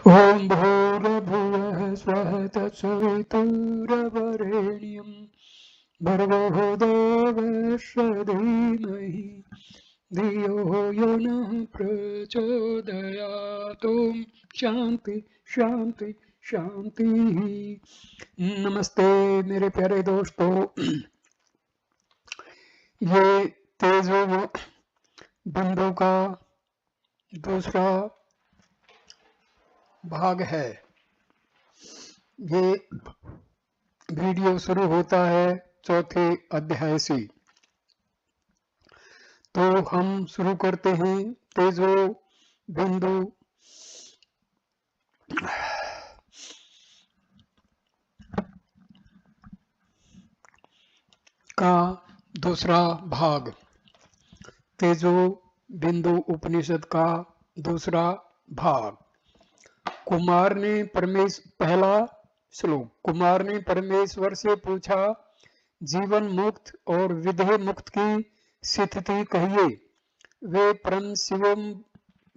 ओम भूर्भुवः स्वः तत्सवितुर्वरेण्यं भर्गो देवस्य धीमहि धियो यो नः प्रचोदयात्। ओम शांति शांति शांति। नमस्ते मेरे प्यारे दोस्तों। ये तेजो बिंदु का दूसरा भाग है। ये वीडियो शुरू होता है चौथे अध्याय से। तो हम शुरू करते हैं तेजो बिंदु का दूसरा भाग। तेजो बिंदु उपनिषद का दूसरा भाग। पहला श्लोक। कुमार ने परमेश्वर से पूछा, जीवन मुक्त और विदेह मुक्त की स्थिति कहिए। वे परम शिवम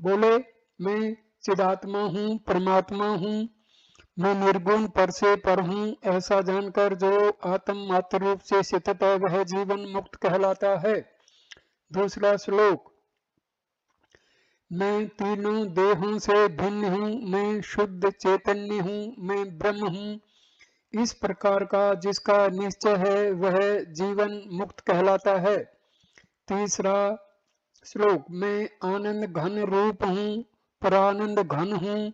बोले, मैं चिदात्मा हूँ, परमात्मा हूँ, मैं निर्गुण पर से पर हूँ। ऐसा जानकर जो आत्म मात्र रूप से स्थित है वह जीवन मुक्त कहलाता है। दूसरा श्लोक। मैं तीनों देहों से भिन्न हूँ, मैं शुद्ध चैतन्य हूँ, मैं ब्रह्म हूँ। इस प्रकार का जिसका निश्चय है वह जीवन मुक्त कहलाता है। तीसरा श्लोक। मैं आनंद घन रूप हूँ, परानंद घन हूँ,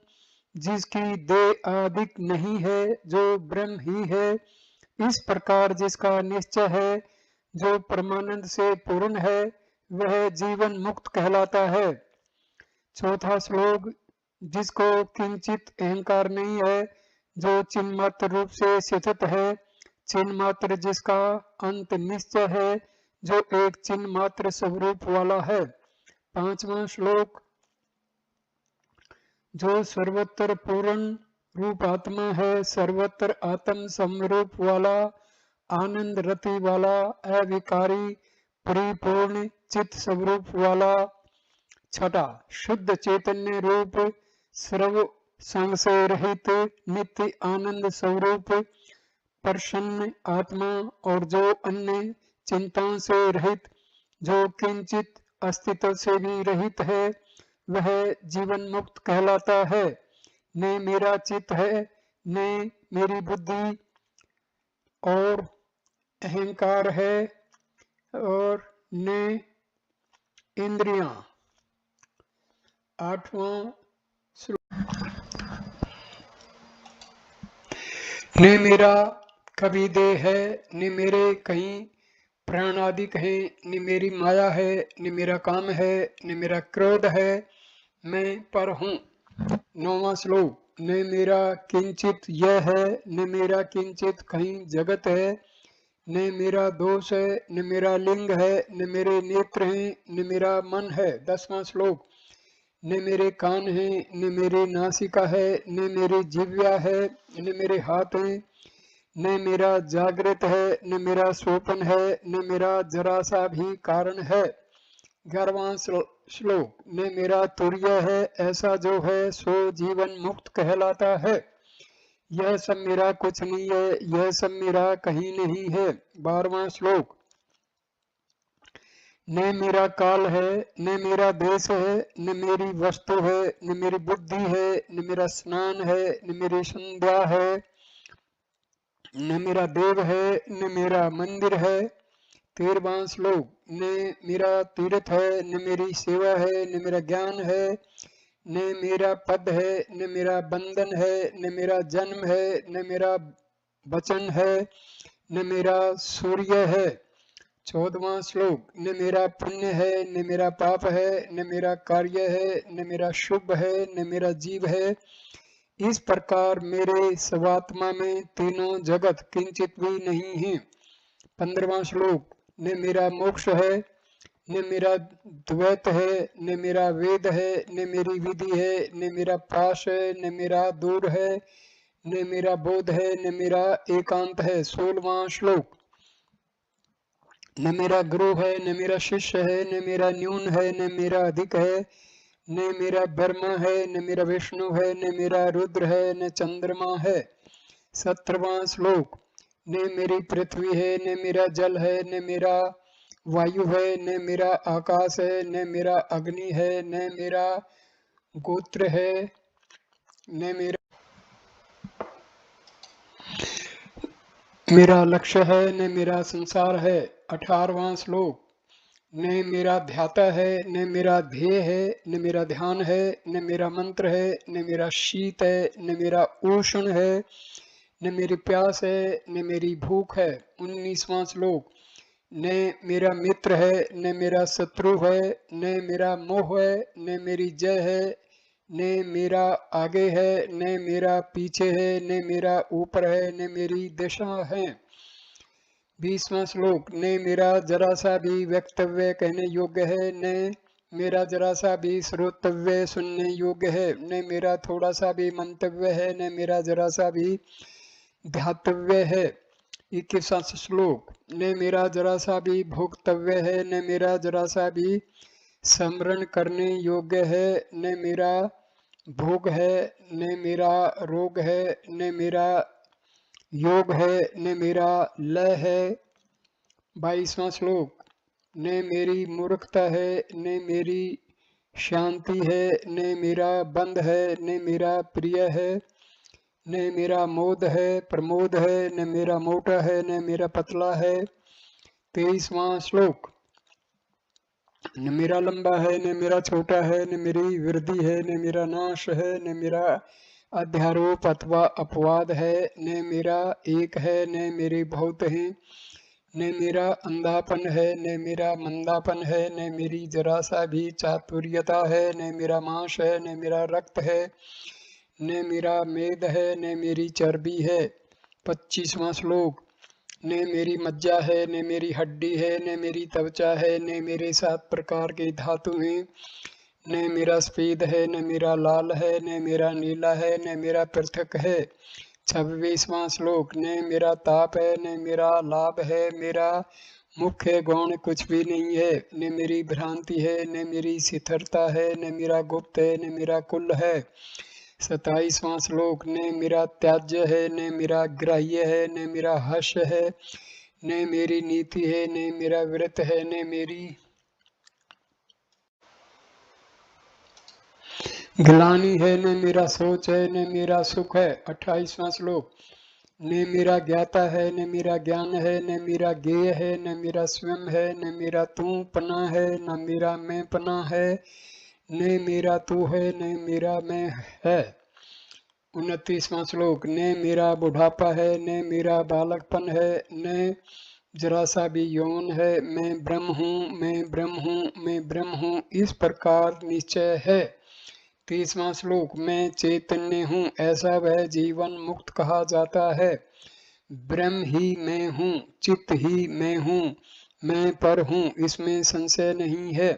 जिसकी देह आदिक नहीं है, जो ब्रह्म ही है। इस प्रकार जिसका निश्चय है, जो परमानंद से पूर्ण है, वह जीवन मुक्त कहलाता है। चौथा श्लोक। जिसको किंचित अहंकार नहीं है, जो चिन्मात्र रूप से स्थित है, चिन्मात्र जिसका अंत निश्चय है, जो एक चिन्मात्र स्वरूप वाला है। पांचवा श्लोक। जो सर्वत्र पूर्ण रूप आत्मा है, सर्वत्र आत्म समरूप वाला, आनंद रति वाला, अविकारी परिपूर्ण चित्त स्वरूप वाला। छठा। शुद्ध चैतन्य रूप, सर्व संग से रहित, नित्य आनंद स्वरूप, प्रसन्न आत्मा, और जो अन्य चिंताओं से रहित, जो किंचित अस्तित्व से भी रहित है, वह जीवन मुक्त कहलाता है। न मेरा चित्त है, न मेरी बुद्धि और अहंकार है, और न इंद्रियां। आठवां श्लोक। न मेरा कभी देह है, न मेरे कहीं प्राण आदि हैं, न मेरी माया है, न मेरा काम है, न मेरा क्रोध है, मैं पर हूँ। नौवां श्लोक। न मेरा किंचित यह है, न मेरा किंचित कहीं जगत है, न मेरा दोष है, न मेरा लिंग है, न मेरे नेत्र हैं, न मेरा मन है। 10वां श्लोक। न मेरे कान हैं, न मेरी नासिका है, न मेरी जिह्वा है, न मेरे हाथ हैं, न मेरा जागृत है, न मेरा स्वप्न है, न मेरा जरा सा भी कारण है। 11वां श्लोक। न मेरा तुर्य है, ऐसा जो है सो जीवन मुक्त कहलाता है। यह सब मेरा कुछ नहीं है, यह सब मेरा कहीं नहीं है। 12वां श्लोक। न मेरा काल है, न मेरा देश है, न मेरी वस्तु है, न मेरी बुद्धि है, न मेरा स्नान है, न मेरी संध्या है, न मेरा देव है, न मेरा मंदिर है। 13वां श्लोक। न मेरा तीर्थ है, न मेरी सेवा है, न मेरा ज्ञान है, न मेरा पद है, न मेरा बंधन है, न मेरा जन्म है, न मेरा वचन है, न मेरा सूर्य है। 14वां श्लोक। न मेरा पुण्य है, न मेरा पाप है, न मेरा कार्य है, न मेरा शुभ है, न मेरा जीव है। इस प्रकार मेरे स्वात्मा में तीनों जगत किंचित भी नहीं है। 15वां श्लोक। न मेरा मोक्ष है, न मेरा द्वैत है, न मेरा वेद है, न मेरी विधि है, न मेरा पाश है, न मेरा दूर है, न मेरा बोध है, न मेरा एकांत है। 16वां श्लोक। न मेरा गुरु है, न मेरा शिष्य है, न मेरा न्यून है, न मेरा अधिक है, न मेरा ब्रह्मा है, न मेरा विष्णु है, न मेरा रुद्र है, न चंद्रमा है। 17वां श्लोक। न मेरी पृथ्वी है, न मेरा जल है, न मेरा वायु है, न मेरा आकाश है, न मेरा अग्नि है, न मेरा गोत्र है, न मेरा लक्ष्य है, न मेरा संसार है। 18वां श्लोक। न मेरा ध्याता है, न मेरा ध्येय है, न मेरा ध्यान है, न मेरा मंत्र है, न मेरा शीत है, न मेरा उष्ण है, न मेरी प्यास है, न मेरी भूख है। 19वां श्लोक। न मेरा मित्र है, न मेरा शत्रु है, न मेरा मोह है, न मेरी जय है, न मेरा आगे है, न मेरा पीछे है, न मेरा ऊपर है, न मेरी दिशा है। 20वां श्लोक। न मेरा जरा सा भी वक्तव्य कहने योग्य है, न मेरा जरा सा भी श्रोतव्य सुनने योग्य है, न मेरा थोड़ा सा भी मंतव्य है, न मेरा जरा सा भी ध्यातव्य है। 21वां श्लोक। न मेरा जरा सा भी भोक्तव्य है, न मेरा जरा सा भी स्मरण करने योग्य है, न मेरा भोग है, न मेरा रोग है, न मेरा योग है, न मेरा लय है। 22वां श्लोक। न मेरी मूर्खता है, न मेरी शांति है, न मेरा बंध है, न मेरा प्रिय है, न मेरा मोद है प्रमोद है, न मेरा मोटा है, न मेरा पतला है। 23वां श्लोक। न मेरा लंबा है, न मेरा छोटा है, न मेरी वृद्धि है, न मेरा नाश है, न मेरा अध्यारोप अथवा अपवाद है, न मेरा एक है, न मेरे बहुत हैं, न मेरा अंधापन है, न मेरा मंदापन है, न मेरी जरा सा भी चातुर्यता है, न मेरा मांस है, न मेरा रक्त है, न मेरा मेद है, न मेरी चर्बी है। 25वां श्लोक। न मेरी मज्जा है, न मेरी हड्डी है, न मेरी त्वचा है, न मेरे 7 प्रकार के धातु हैं, न मेरा सफेद है, न मेरा लाल है, न मेरा नीला है, न मेरा पृथक है। 26वां श्लोक। न मेरा ताप है, न मेरा लाभ है, मेरा मुख्य गौण कुछ भी नहीं है, न मेरी भ्रांति है, न मेरी शिथिलता है, न मेरा गुप्त है, न मेरा कुल है। 27वां श्लोक। न मेरा त्याज्य है, न मेरा ग्राह्य है, न मेरा हर्ष है, न मेरी नीति है, न मेरा व्रत है, न मेरी ग्लानि है, न मेरा सोच है, न मेरा सुख है। 28वां श्लोक। न मेरा ज्ञाता है, न मेरा ज्ञान है, न मेरा ज्ञेय है, न मेरा स्वयं है, न मेरा तू पना है, न मेरा मैं पना है, न मेरा तू है, न मेरा मैं है। 29वां श्लोक। न मेरा बुढ़ापा है, न मेरा बालकपन है, न जरा सा भी यौन है, मैं ब्रह्म हूँ, मैं ब्रह्म हूँ, मैं ब्रह्म हूँ, इस प्रकार निश्चय है। 30वां श्लोक। मैं चैतन्य हूँ, ऐसा वह जीवन मुक्त कहा जाता है। ब्रह्म ही मैं हूँ, चित्त ही मैं हूँ, मैं पर हूँ, इसमें संशय नहीं है।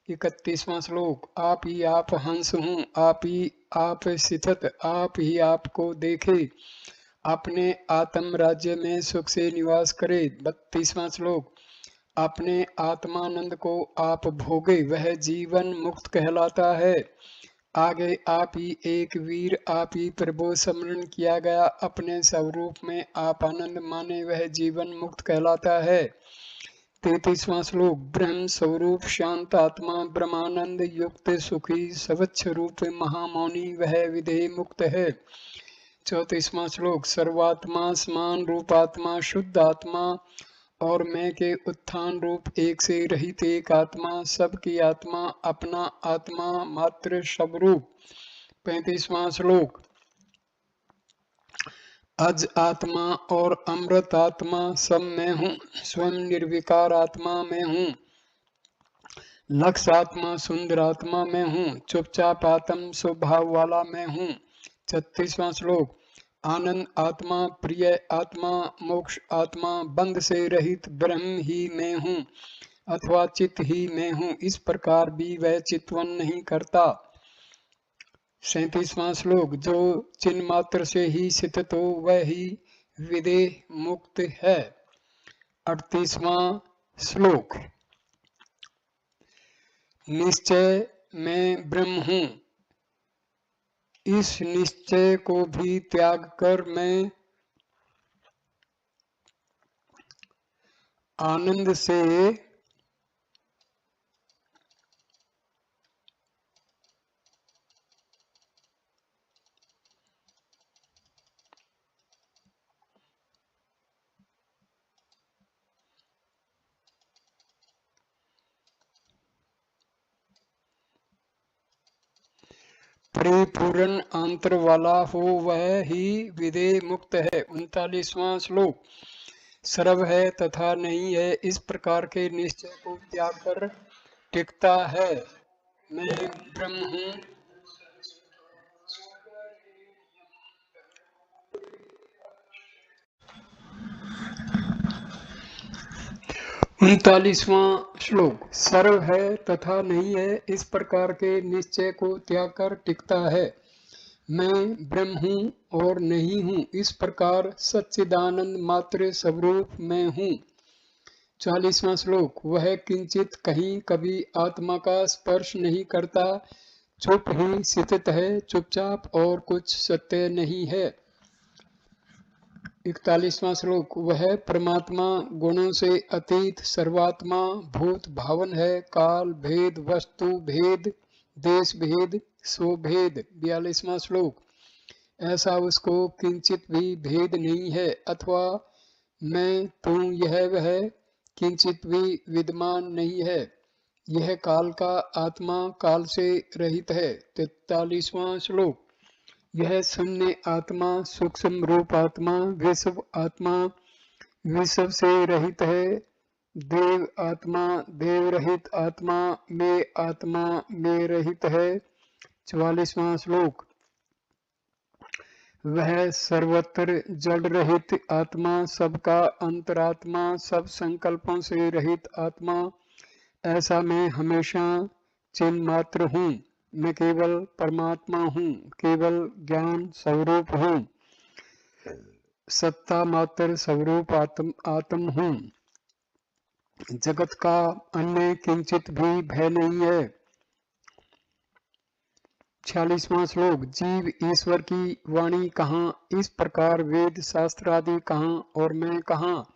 31वां श्लोक। आप ही आप हंस हूँ, आप ही आप स्थित, आप ही आपको देखे, अपने आत्म राज्य में सुख से निवास करे। 32वां श्लोक। अपने आत्मानंद को आप भोगे, वह जीवन मुक्त कहलाता है। आगे आप ही एक वीर, आप ही प्रभु स्मरण किया गया, अपने स्वरूप में आप आनंद माने, वह जीवन मुक्त कहलाता है। 33वां श्लोक। ब्रह्म स्वरूप शांत आत्मा, ब्रह्मानंद युक्त सुखी स्वच्छ रूप महामौनी, वह विधेय मुक्त है। 34वां श्लोक। सर्वात्मा समान रूपात्मा, शुद्ध आत्मा और मैं के उत्थान रूप एक से रहित एक आत्मा, सबकी आत्मा, अपना आत्मा मात्र स्वरूप। 35वां श्लोक। अज आत्मा और अमृत आत्मा सब मैं हूँ, स्वयं निर्विकार आत्मा मैं हूँ, लक्ष्य आत्मा सुंदर आत्मा मैं हूँ, चुपचाप आत्म स्वभाव वाला मैं हूँ। 36वां श्लोक। आनंद आत्मा, प्रिय आत्मा, मोक्ष आत्मा, बंध से रहित ब्रह्म ही मैं हूँ अथवा चित्त ही मैं हूँ, इस प्रकार भी वह चितवन नहीं करता। 37वां श्लोक। जो चिन्ह मात्र से ही स्थित हो, वह ही विदेह मुक्त है। 38वां श्लोक। निश्चय मैं ब्रह्म हूँ, इस निश्चय को भी त्याग कर मैं आनंद से परिपूर्ण अंतर वाला हो, वह ही विदेह मुक्त है। 39वां श्लोक। सर्व है तथा नहीं है, इस प्रकार के निश्चय को त्याग कर टिकता है। मैं ब्रह्म हूँ, 39वां श्लोक। सर्व है तथा नहीं है, इस प्रकार के निश्चय को त्याग कर टिकता है। मैं ब्रह्म हूँ और नहीं हूँ, इस प्रकार सच्चिदानंद मात्र स्वरूप मैं हूँ। 40वां श्लोक। वह किंचित कहीं कभी आत्मा का स्पर्श नहीं करता, चुप ही स्थित है, चुपचाप, और कुछ सत्य नहीं है। 41वां श्लोक। वह परमात्मा गुणों से अतीत सर्वात्मा भूत भावन है, काल भेद, वस्तु भेद, देश भेद, सो भेद। 42वां श्लोक। ऐसा उसको किंचित भी भेद नहीं है, अथवा मैं तू यह वह किंचित भी विद्यमान नहीं है। यह काल का आत्मा काल से रहित है। 43वां श्लोक। यह शून्य आत्मा सूक्ष्म रूप आत्मा विश्व आत्मा विश्व से रहित है। देव आत्मा देव रहित आत्मा में रहित है। 44वां श्लोक। वह सर्वत्र जड़ रहित आत्मा, सबका अंतरात्मा, सब संकल्पों से रहित आत्मा, ऐसा मैं हमेशा चिन्ह मात्र हूँ। मैं केवल परमात्मा हूँ, केवल ज्ञान स्वरूप हूँ, सत्ता मात्र स्वरूप आत्म हूँ। जगत का अन्य किंचित भी भय नहीं है। 46वां श्लोक। जीव ईश्वर की वाणी कहाँ, इस प्रकार वेद शास्त्र आदि कहाँ, और मैं कहाँ।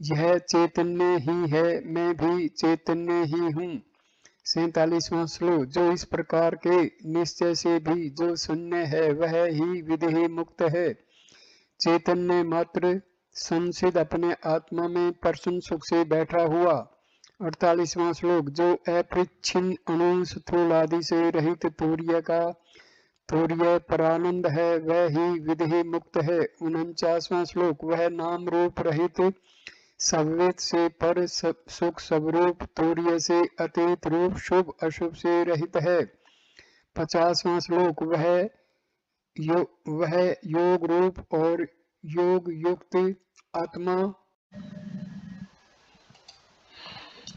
यह चैतन्य ही है, मैं भी चैतन्य ही हूँ। 47वां श्लोक। जो इस प्रकार के निश्चय से भी जो शून्य है, वह ही विदेह मुक्त है, चैतन्य मात्र संसिद अपने आत्मा में प्रसन्न सुख से बैठा हुआ। 48वां श्लोक। जो अपरिच्छिन्न अणु स्थूल आदि से रहित तूर्य परानंद है, वह ही विदेह मुक्त है। 49वां श्लोक। वह नाम रूप रहित सव्यत से पर सुख स्वरूप, तूर्य से अतीत रूप, शुभ अशुभ से रहित है। 50वां श्लोक। वह योग रूप और योग युक्त आत्मा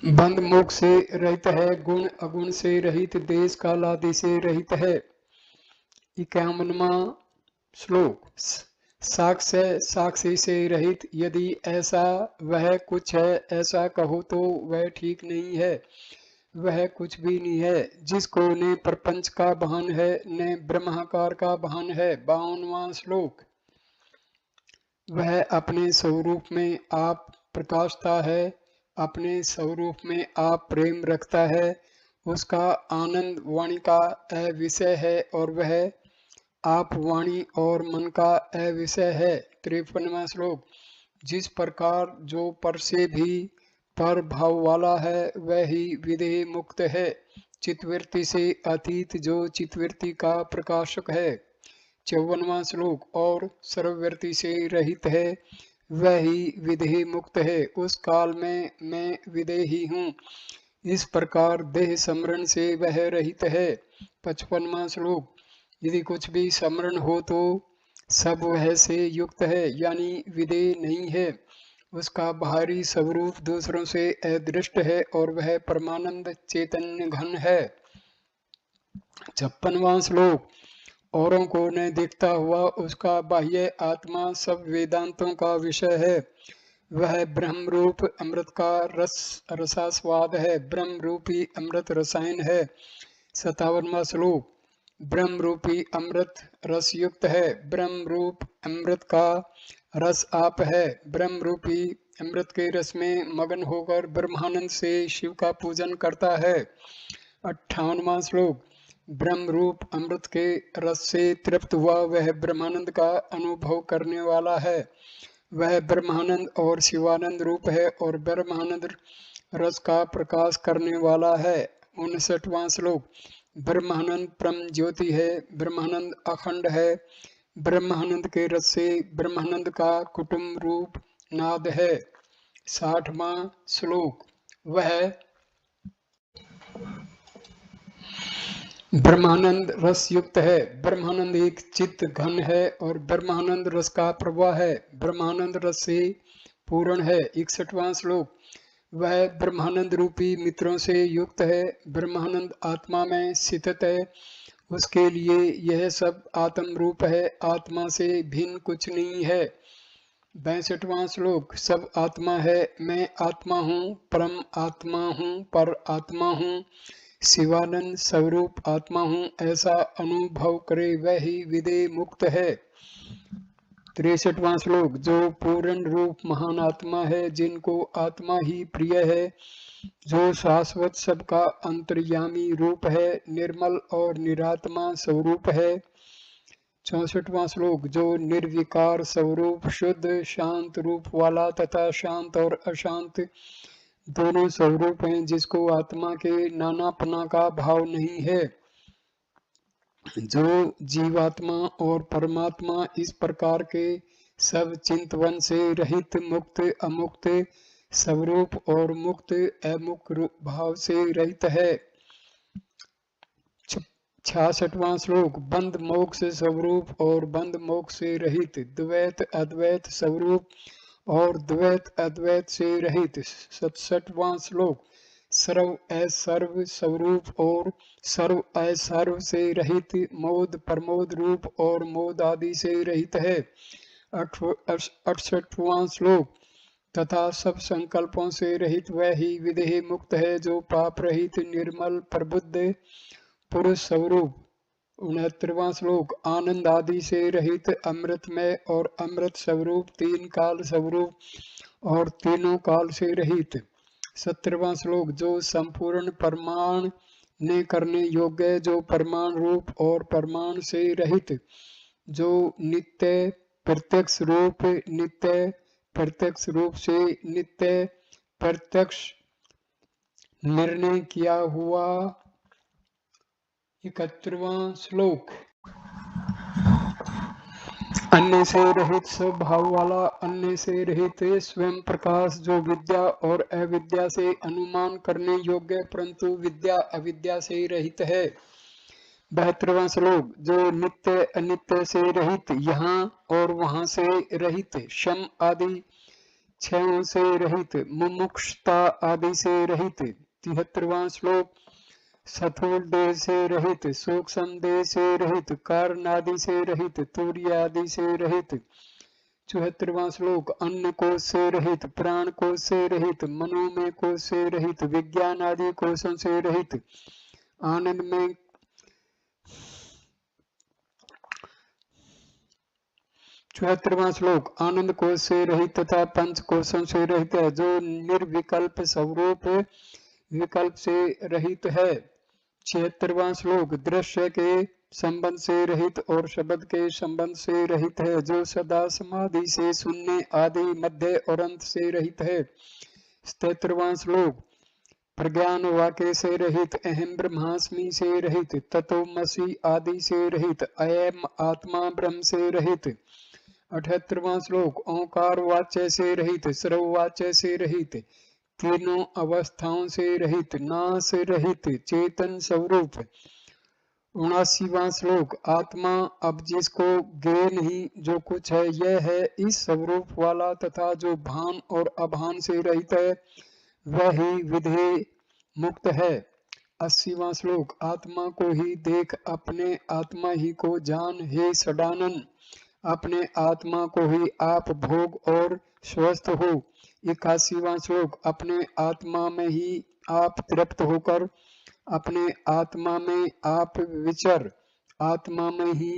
बंध मोक्ष से रहित है, गुण अगुण से रहित, देश काल आदि से रहित है। 51वां श्लोक। साक्षी से रहित, यदि ऐसा वह कुछ है ऐसा कहो तो वह ठीक नहीं है, वह कुछ भी नहीं है, जिसको न प्रपंच का भान है न ब्रह्माकार का भान है। 52वां श्लोक। वह अपने स्वरूप में आप प्रकाशता है, अपने स्वरूप में आप प्रेम रखता है, उसका आनंद वाणी का अविषय है, और वह आप वाणी और मन का अविषय है। 53वां श्लोक। जिस प्रकार जो पर से भी पर भाव वाला है, वह ही विदेह मुक्त है, चित्तवृत्ति से अतीत जो चित्तवृत्ति का प्रकाशक है। 54वां श्लोक। और सर्ववृत्ति से रहित है, वह ही विदेह मुक्त है, उस काल में मैं विदेही हूँ, इस प्रकार देह स्मरण से वह रहित है। 55वां श्लोक। यदि कुछ भी स्मरण हो तो सब वह से युक्त है, यानी विदेह नहीं है, उसका बाहरी स्वरूप दूसरों से अदृष्ट है, और वह परमानंद चैतन्य घन है। 56वां श्लोक। औरों को न देखता हुआ उसका बाह्य आत्मा सब वेदांतों का विषय है, वह ब्रह्म रूप अमृत का रसास्वाद है, ब्रह्म रूपी अमृत रसायन है, 57वां श्लोक। ब्रह्म रूपी अमृत रस युक्त है, ब्रह्म रूप अमृत का रस आप है। ब्रह्म रूपी अमृत के रस में मगन होकर ब्रह्मानंद से शिव का पूजन करता है। 58वां श्लोक। ब्रह्म रूप अमृत के रस से तृप्त हुआ वह ब्रह्मानंद का अनुभव करने वाला है। वह ब्रह्मानंद और शिवानंद रूप है और ब्रह्मानंद रस का प्रकाश करने वाला है। 59वां श्लोक। ब्रह्मानंद परम ज्योति है, ब्रह्मानंद अखंड है। ब्रह्मानंद के रस से ब्रह्मानंद का कुटुंब रूप नाद है। 60वां श्लोक। वह ब्रह्मानंद रस युक्त है, ब्रह्मानंद एक चित्त घन है और ब्रह्मानंद रस का प्रवाह है, ब्रह्मानंद रस से पूर्ण है। 61वां श्लोक। वह ब्रह्मानंद रूपी मित्रों से युक्त है, ब्रह्मानंद आत्मा में स्थित है, उसके लिए यह सब आत्म रूप है, आत्मा से भिन्न कुछ नहीं है। 62वां श्लोक। सब आत्मा है, मैं आत्मा हूँ, परम आत्मा हूँ, पर आत्मा हूँ, शिवानंद स्वरूप आत्मा हूँ, ऐसा अनुभव करे वह ही विदेह मुक्त है। 63वां श्लोक। जो पूर्ण रूप महान आत्मा है, जिनको आत्मा ही प्रिय है, जो शाश्वत सबका अंतर्यामी रूप है, निर्मल और निरात्मा स्वरूप है। 64वां श्लोक। जो निर्विकार स्वरूप शुद्ध शांत रूप वाला तथा शांत और अशांत दोनों स्वरूप हैं, जिसको आत्मा के नानापना का भाव नहीं है। जो जीवात्मा और परमात्मा इस प्रकार के सब चिंतवन से रहित मुक्त अमुक्त स्वरूप और मुक्त अमुक्त भाव से रहित है। 66वां श्लोक। बंध मोक्ष स्वरूप और बंध मोक्ष से रहित, द्वैत अद्वैत स्वरूप और द्वैत अद्वैत से रहित। 67वां श्लोक। सर्व असर्व स्वरूप और सर्व असर्व से रहित, मोद प्रमोद रूप और मोद आदि से रहित है। 68वां श्लोक। तथा सब संकल्पों से रहित वह ही विदेह मुक्त है, जो पाप रहित निर्मल प्रबुद्ध पुरुष स्वरूप। 69वां श्लोक। आनंद आदि से रहित, अमृतमय और अमृत स्वरूप, तीन काल स्वरूप और तीनों काल से रहित। 70वां श्लोक। जो संपूर्ण परमाण ने करने योग्य, जो परमाण रूप और परमाण से रहित, जो नित्य प्रत्यक्ष रूप, नित्य प्रत्यक्ष रूप से नित्य प्रत्यक्ष निर्णय किया हुआ। 71वां श्लोक। अन्य से रहित स्वभाव वाला, अन्य से रहित स्वयं प्रकाश, जो विद्या और अविद्या से अनुमान करने योग्य परंतु विद्या अविद्या से रहित है। 72वां श्लोक। जो नित्य अनित्य से रहित, यहाँ और वहां से रहित, शम आदि क्षयों से रहित, मुमुक्षुता आदि से रहित। 73वां श्लोक। स्थूल देह से रहित, सूक्ष्म देह से रहित, कारण आदि से रहित, तूर्य आदि से रहित। 74वां श्लोक। अन्न कोश से रहित, प्राण कोश से रहित, मनोमय कोश से रहित, विज्ञान आदि कोशों से रहित, आनंद में 74वां श्लोक। आनंद कोश से रहित तथा पंच कोशों से रहित है, जो निर्विकल्प स्वरूप विकल्प से रहित है। 76वां श्लोक। दृश्य के संबंध से रहित और शब्द के संबंध से रहित है, जो सदा समाधि से शून्य आदि मध्य और अंत से रहित है। 77वां श्लोक। प्रज्ञान वाक्य से रहित, अहम ब्रह्मास्मि से रहित, तत्वमसि आदि से रहित, अयम आत्मा ब्रह्म से रहित। 78वां श्लोक। ओंकार वाच्य से रहित, सर्व वाच्य से रहित, तीनों अवस्थाओं से रहित, नाश रहित, चेतन स्वरूप। 79वां श्लोक। आत्मा अब जिसको ज्ञेय नहीं जो कुछ है यह है, इस स्वरूप वाला तथा जो भान और अभान से रहित है, वह ही विधेय मुक्त है। 80वां श्लोक। आत्मा को ही देख, अपने आत्मा ही को जान, हे सडानन, अपने आत्मा को ही आप भोग और स्वस्थ हो। 81वां श्लोक। अपने आत्मा में ही आप तृप्त होकर अपने आत्मा में आप विचर, आत्मा में ही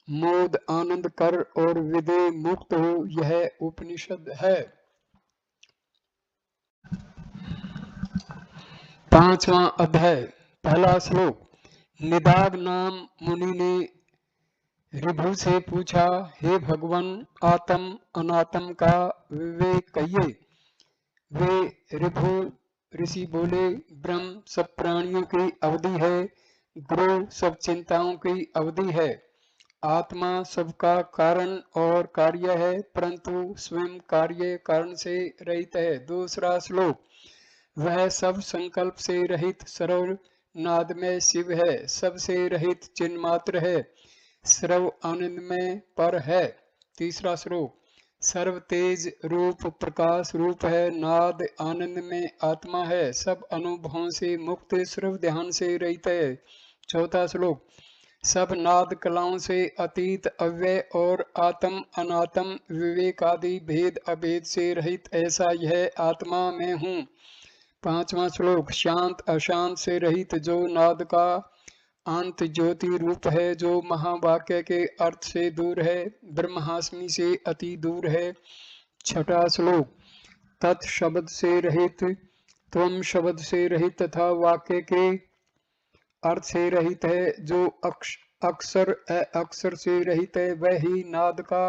मोद आनंद कर और विदेह मुक्त हो, यह उपनिषद है। 5वां अध्याय, पहला श्लोक। निदाग नाम मुनि ने ऋभु से पूछा, हे भगवान, आत्म अनात्म का विवेक कहिए। वे ऋभु ऋषि बोले, ब्रह्म सब प्राणियों की अवधि है, गुरु सब चिंताओं की अवधि है, आत्मा सबका कारण और कार्य है, परंतु स्वयं कार्य कारण से रहित है। दूसरा श्लोक। वह सब संकल्प से रहित सर्व नाद में शिव है, सबसे रहित चिन्ह मात्र है, सर्व आनंद में पर है। तीसरा श्लोक। सर्व तेज रूप प्रकाश रूप है, नाद आनंद में आत्मा है, सब अनुभवों से मुक्त, सर्व ध्यान से रहित है। चौथा श्लोक। सब नाद कलाओं से अतीत अव्यय और आत्म अनात्म विवेक आदि भेद अभेद से रहित, ऐसा यह आत्मा में हूँ। पांचवा श्लोक। शांत अशांत से रहित जो नाद का अंत ज्योति रूप है, जो महावाक्य के अर्थ से दूर है, ब्रह्मास्मि से अति दूर है। छठा श्लोक। तत् शब्द से रहित, त्वम शब्द से रहित तथा वाक्य के अर्थ से रहित है, जो अक्षर अक्षर से रहित है, वह ही नाद का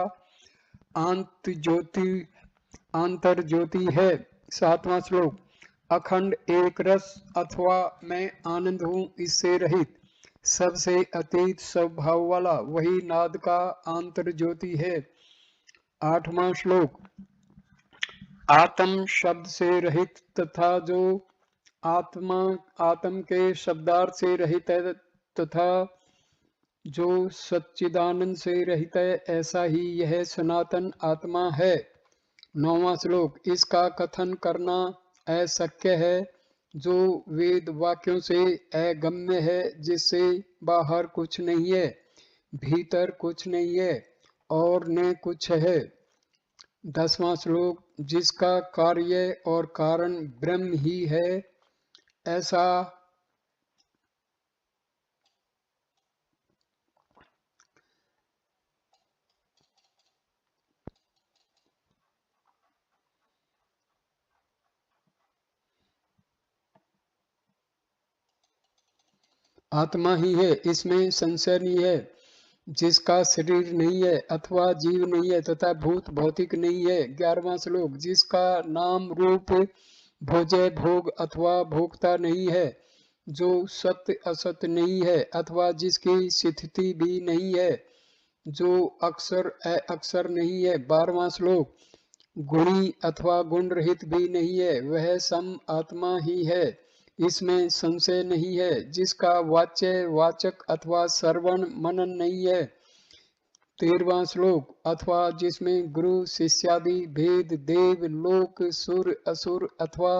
अंत ज्योति अंतर ज्योति है। सातवां श्लोक। अखंड एक रस अथवा मैं आनंद हूँ, इससे रहित, सबसे अतीत स्वभाव वाला, वही नाद का आंतर ज्योति है। आठवां श्लोक। आत्म शब्द से रहित तथा जो आत्मा आत्म के शब्दार्थ से रहित है तथा जो सच्चिदानंद से रहित है, ऐसा ही यह सनातन आत्मा है। नौवां श्लोक। इसका कथन करना अशक्य है, जो वेद वाक्यों से अगम्य है, जिससे बाहर कुछ नहीं है, भीतर कुछ नहीं है और न कुछ है। 10वां श्लोक। जिसका कार्य और कारण ब्रह्म ही है, ऐसा आत्मा ही है, इसमें संशय नहीं है। जिसका शरीर नहीं है अथवा जीव नहीं है तथा भूत भौतिक नहीं है। 11वां श्लोक। जिसका नाम रूप भोज्य भोग अथवा भोक्ता नहीं है, जो सत्य असत्य नहीं है अथवा जिसकी स्थिति भी नहीं है, जो अक्षर अक्षर नहीं है। 12वां श्लोक। गुणी अथवा गुण रहित भी नहीं है, वह सम आत्मा ही है, इसमें संशय नहीं है। जिसका वाच्य वाचक अथवा श्रवण मनन नहीं है। 13वां श्लोक। अथवा जिसमें गुरु शिष्यादि भेद देव लोक सुर असुर अथवा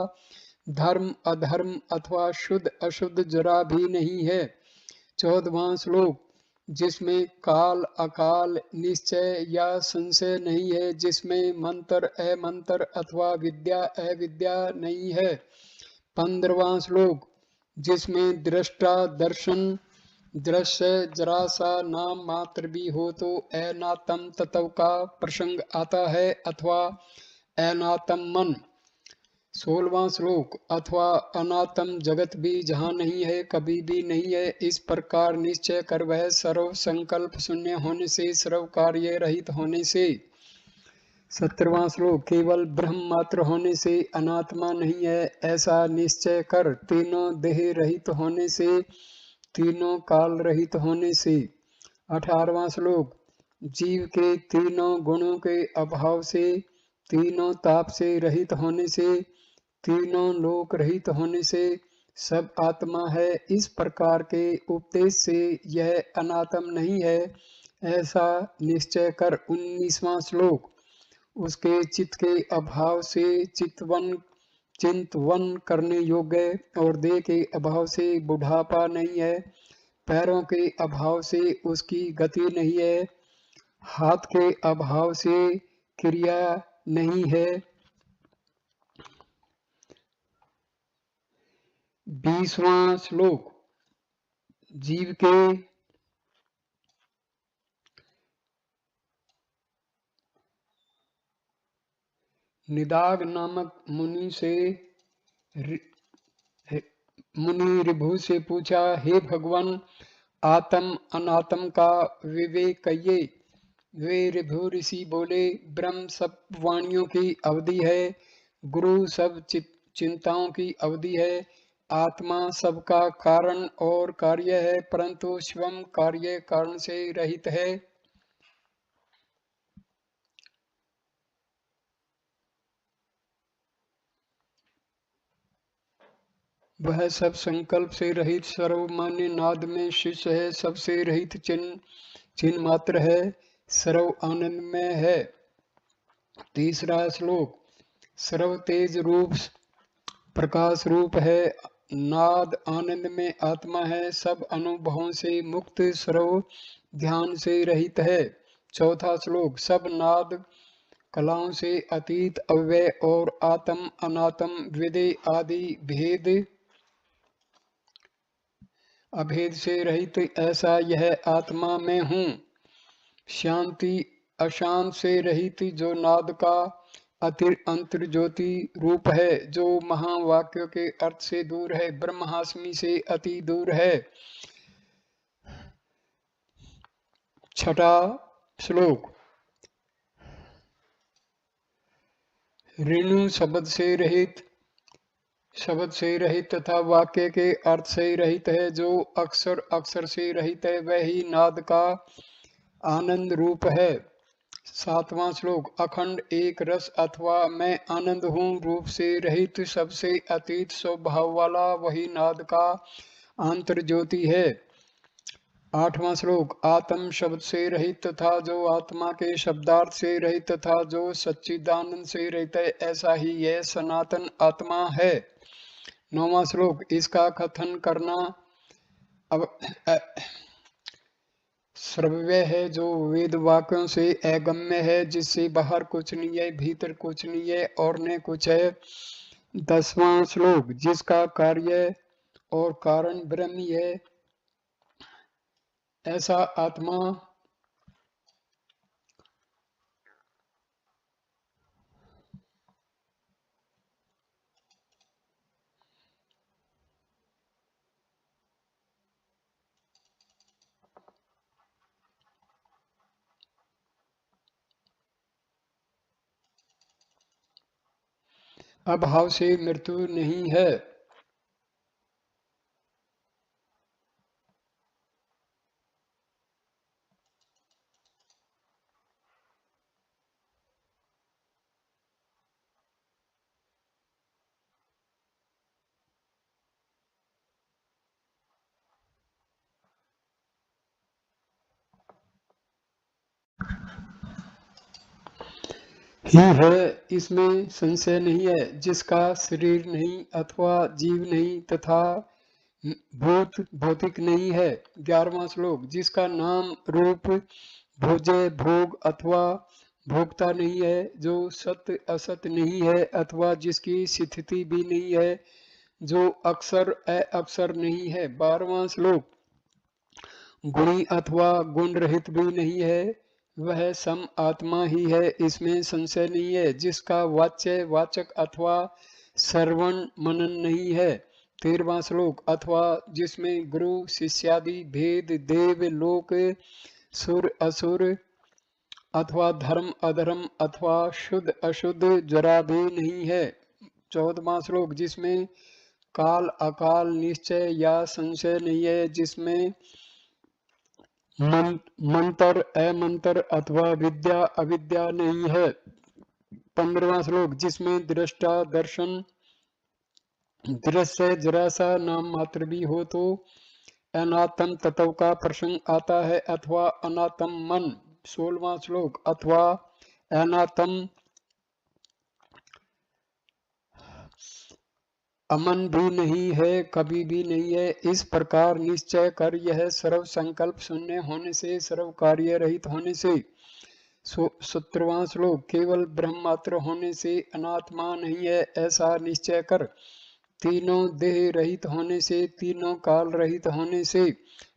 धर्म अधर्म अथवा शुद्ध अशुद्ध जरा भी नहीं है। 14वां श्लोक। जिसमें काल अकाल निश्चय या संशय नहीं है, जिसमें मंत्र अमंत्र अथवा विद्या अविद्या नहीं है। 15वां श्लोक। जिसमें दृष्टा दर्शन दृश्य जरा सा नाम मात्र भी हो तो अनात्म तत्व का प्रसंग आता है अथवा अनात्म मन। 16वां श्लोक। अथवा अनात्म जगत भी जहाँ नहीं है, कभी भी नहीं है, इस प्रकार निश्चय कर वह सर्व संकल्प शून्य होने से, सर्व कार्य रहित होने से। 17वां श्लोक। केवल ब्रह्म मात्र होने से अनात्मा नहीं है, ऐसा निश्चय कर, तीनों देह रहित होने से, तीनों काल रहित होने से। 18वां श्लोक। जीव के तीनों गुणों के अभाव से, तीनों ताप से रहित होने से, तीनों लोक रहित होने से सब आत्मा है, इस प्रकार के उपदेश से यह अनात्म नहीं है, ऐसा निश्चय कर। 19वां श्लोक। उसके चित्त के अभाव से चिंतवन करने योग्य और देह के अभाव से बुढ़ापा नहीं है, पैरों के अभाव से उसकी गति नहीं है, हाथ के अभाव से क्रिया नहीं है, 20वां श्लोक। जीव के निदाग नामक मुनि से मुनि ऋभु से पूछा, हे भगवान, आत्म अनात्म का विवेक कहिए। वे ऋभु ऋषि बोले, ब्रह्म सब वाणियों की अवधि है, गुरु सब चिंताओं की अवधि है, आत्मा सबका कारण और कार्य है, परंतु स्वयं कार्य कारण से रहित है। वह सब संकल्प से रहित सर्वमान्य नाद में शिष्य है, सबसे रहित चिन्ह मात्र है, सर्व आनंदमय है। 3रा श्लोक। सर्व तेज रूप प्रकाश रूप है, नाद आनंद में आत्मा है, सब अनुभवों से मुक्त, सर्व ध्यान से रहित है। 4था श्लोक। सब नाद कलाओं से अतीत, अव्यय और आत्म अनात्म विदे आदि भेद अभेद से रहित, ऐसा यह आत्मा में हूँ। शांति अशांत से रहित, जो नाद का अंतर ज्योति रूप है, जो महावाक्य के अर्थ से दूर है, ब्रह्मास्मि से अति दूर है। 6ठा श्लोक। ऋणु शब्द से रहित तथा वाक्य के अर्थ से रहित है, जो अक्षर से रहित है, वही नाद का आनंद रूप है। 7वां श्लोक। अखंड एक रस अथवा मैं आनंद हूँ रूप से रहित, सबसे अतीत स्वभाव वाला, वही नाद का आंतर ज्योति है। 8वां श्लोक। आत्म शब्द से रहित तथा जो आत्मा के शब्दार्थ से रहित तथा जो सच्चिदानंद से रहित है, ऐसा ही यह सनातन आत्मा है। 9वां श्लोक। इसका कथन करना अब श्रव्य है, जो वेद वाक्यों से अगम्य है, जिससे बाहर कुछ नहीं है, भीतर कुछ नहीं है और न कुछ है। 10वां श्लोक। जिसका कार्य और कारण ब्रह्म ही है, ऐसा आत्मा अभाव से मृत्यु नहीं है। ही है, इसमें संशय नहीं है। जिसका शरीर नहीं अथवा जीव नहीं तथा भौतिक नहीं है। 11वां श्लोक। जिसका नाम रूप भोज्य भोग अथवा भोक्ता नहीं है, जो सत्य असत नहीं है अथवा जिसकी स्थिति भी नहीं है, जो अक्षर अक्षर नहीं है। 12वां श्लोक। गुणी अथवा गुण रहित भी नहीं है, वह सम आत्मा ही है, इसमें संशय नहीं है। जिसका वाच्य वाचक अथवा श्रवण मनन नहीं है। 13वां श्लोक। अथवा जिसमें गुरु शिष्यादि भेद, देव लोक सुर असुर अथवा धर्म अधर्म अथवा शुद्ध अशुद्ध जरा भी नहीं है। 14वां श्लोक। जिसमें काल अकाल निश्चय या संशय नहीं है, जिसमें मंत्र अमंत्र अथवा विद्या अविद्या नहीं है। 15वां श्लोक। जिसमें दृष्टा दर्शन दृश्य जरा सा नाम मात्र भी हो, तो अनात्म तत्व का प्रसंग आता है अथवा अनात्म मन। 16वां श्लोक। अथवा अनात्म अमन भी नहीं है, कभी भी नहीं है। इस प्रकार निश्चय कर, यह सर्व संकल्प शून्य होने से, सर्व कार्य रहित होने से। 17वां श्लोक। केवल ब्रह्म मात्र होने से अनात्मा नहीं है, ऐसा निश्चय कर। तीनों देह रहित होने से, तीनों काल रहित होने से।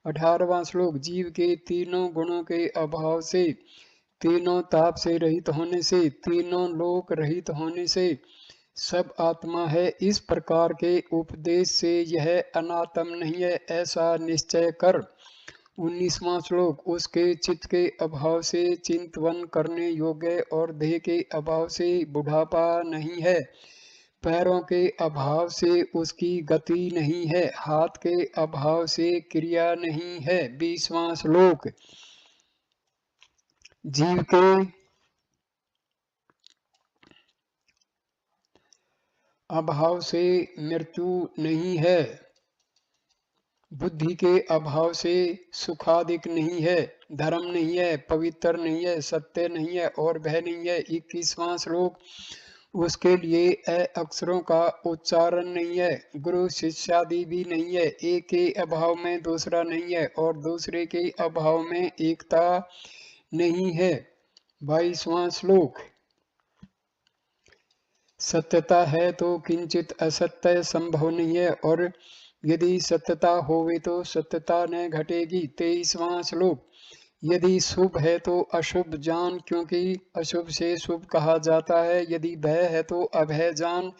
18वां श्लोक जीव के तीनों गुणों के अभाव से, तीनों ताप से रहित होने से, तीनों लोक रहित होने से सब आत्मा है। इस प्रकार के उपदेश से यह अनात्म नहीं है ऐसा निश्चय कर। 19वां श्लोक उसके चित्त के अभाव से चिंतवन करने योग्य और देह के अभाव से बुढ़ापा नहीं है, पैरों के अभाव से उसकी गति नहीं है, हाथ के अभाव से क्रिया नहीं है। 20वां श्लोक जीव के अभाव से मृत्यु नहीं है, बुद्धि के अभाव से सुखादिक नहीं है, धर्म नहीं है, पवित्र नहीं है, सत्य नहीं है और भय नहीं है। 21वां श्लोक उसके लिए अक्षरों का उच्चारण नहीं है, गुरु शिष्यादि भी नहीं है, एक के अभाव में दूसरा नहीं है और दूसरे के अभाव में एकता नहीं है। 22वां श्लोक सत्यता है तो किंचित असत्य संभव नहीं है और यदि सत्यता होवे तो सत्यता न घटेगी। 23वां श्लोक यदि शुभ है तो अशुभ जान, क्योंकि अशुभ से शुभ कहा जाता है। यदि भय है तो अभय जान,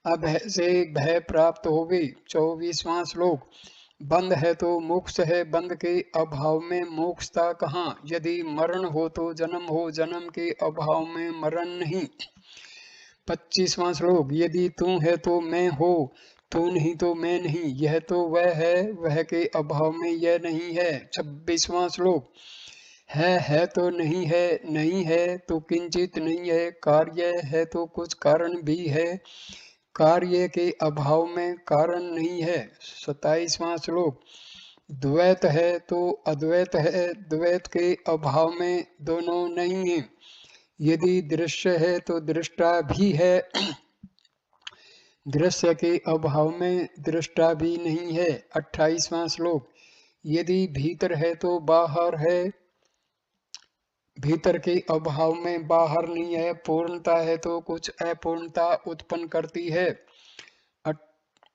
अभय से भय प्राप्त होवे। 24वां श्लोक बंध है तो मोक्ष है, बंध के अभाव में मोक्षता कहाँ। यदि मरण हो तो जन्म हो, जन्म के अभाव में मरण नहीं। 25वां श्लोक यदि तू है तो मैं हो, तू नहीं तो मैं नहीं, यह तो वह है, वह के अभाव में यह नहीं है। 26वां श्लोक है तो नहीं है, नहीं है तो किंचित नहीं है, कार्य है तो कुछ कारण भी है, कार्य के अभाव में कारण नहीं है। 27वां श्लोक द्वैत है तो अद्वैत है, द्वैत के अभाव में दोनों नहीं है। यदि दृश्य है तो दृष्टा भी है, दृश्य के अभाव में दृष्टा भी नहीं है। 28वां श्लोक यदि भीतर है तो बाहर है, भीतर के अभाव में बाहर नहीं है, पूर्णता है तो कुछ अपूर्णता उत्पन्न करती है।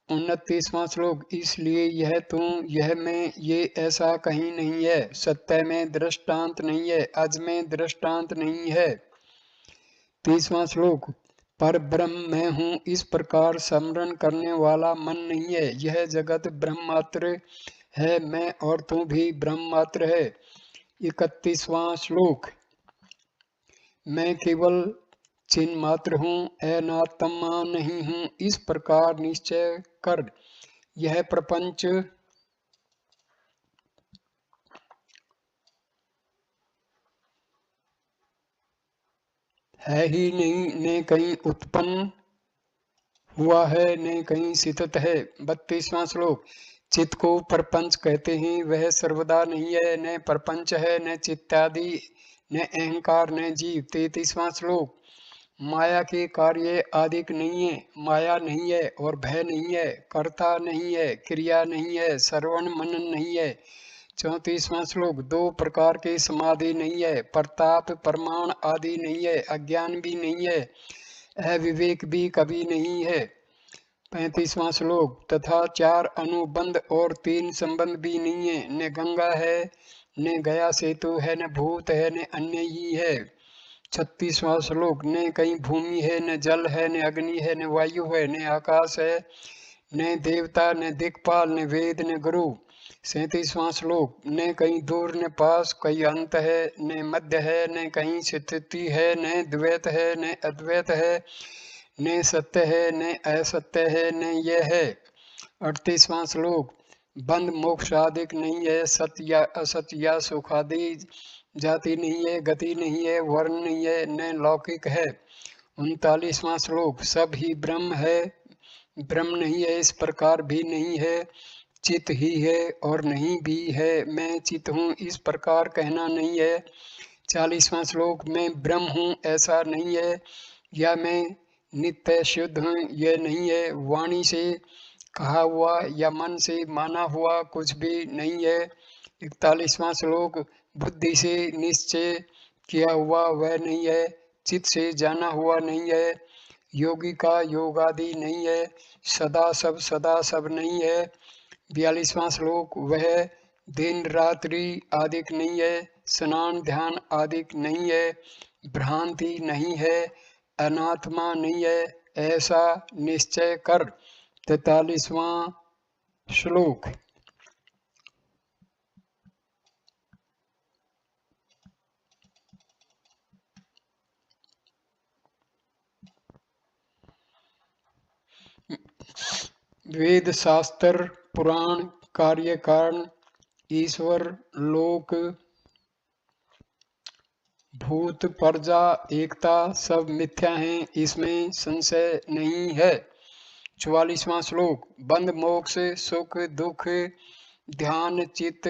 29वां श्लोक इसलिए यह तू, यह मैं, ये ऐसा कहीं नहीं है, सत्य में दृष्टांत नहीं है, अज में दृष्टांत नहीं है। 30वां श्लोक पर ब्रह्म मैं हूँ, इस प्रकार स्मरण करने वाला मन नहीं है। यह जगत ब्रह्म मात्र है, मैं और तू भी ब्रह्म मात्र है। 31वां श्लोक मैं केवल चिन्ह मात्र हूँ, अनात्मा नहीं हूँ, इस प्रकार निश्चय कर। यह प्रपंच है ही नहीं, न कहीं उत्पन्न हुआ है, न कहीं स्थित है। 32वां श्लोक चित्त को प्रपंच कहते हैं, वह सर्वदा नहीं है, न प्रपंच है, न चित्तादि, न अहंकार, न जीव। 33वां श्लोक माया के कार्य आदिक नहीं है, माया नहीं है और भय नहीं है, कर्ता नहीं है, क्रिया नहीं है, श्रवण मनन नहीं है। 34वां श्लोक दो प्रकार के समाधि नहीं है, प्रताप प्रमाण आदि नहीं है, अज्ञान भी नहीं है, अविवेक भी कभी नहीं है। 35वां श्लोक तथा 4 अनुबंध और 3 संबंध भी नहीं है, न गंगा है, न गया सेतु है, न भूत है, न अन्य ही है। 36वां श्लोक न कहीं भूमि है, न जल है, न अग्नि है, न वायु है, न आकाश है, न देवता, न दिक्पाल, न वेद, न गुरु। 37वां श्लोक न कहीं दूर, न पास, कहीं अंत है, न मध्य है, न कहीं स्थिति है, न द्वैत है, न अद्वैत है, न सत्य है, न असत्य है, न यह है। 38वां श्लोक बंध मोक्ष आदिक नहीं है, सत्य या असत्य या सुखादि जाति नहीं है, गति नहीं है, वर्ण नहीं है, न लौकिक है। 39वां श्लोक सब ही ब्रह्म है, ब्रह्म नहीं है इस प्रकार भी नहीं है, चित ही है और नहीं भी है, मैं चित हूँ इस प्रकार कहना नहीं है। 40वां श्लोक मैं ब्रह्म हूँ ऐसा नहीं है, या मैं नित्य शुद्ध हूँ यह नहीं है, वाणी से कहा हुआ या मन से माना हुआ कुछ भी नहीं है। 41वां श्लोक बुद्धि से निश्चय किया हुआ वह नहीं है, चित्त से जाना हुआ नहीं है, योगी का योग आदि नहीं है, सदा सब नहीं है। 42वां श्लोक, वह दिन रात्रि आदिक नहीं है, स्नान ध्यान आदिक नहीं है, भ्रांति नहीं है, अनात्मा नहीं है, ऐसा निश्चय कर। 43वां श्लोक, वेद शास्त्र पुराण कार्य कारण ईश्वर लोक भूत प्रजा एकता सब मिथ्या हैं, इसमें संशय नहीं है। 44वां श्लोक, बंध मोक्ष सुख दुख ध्यान चित्त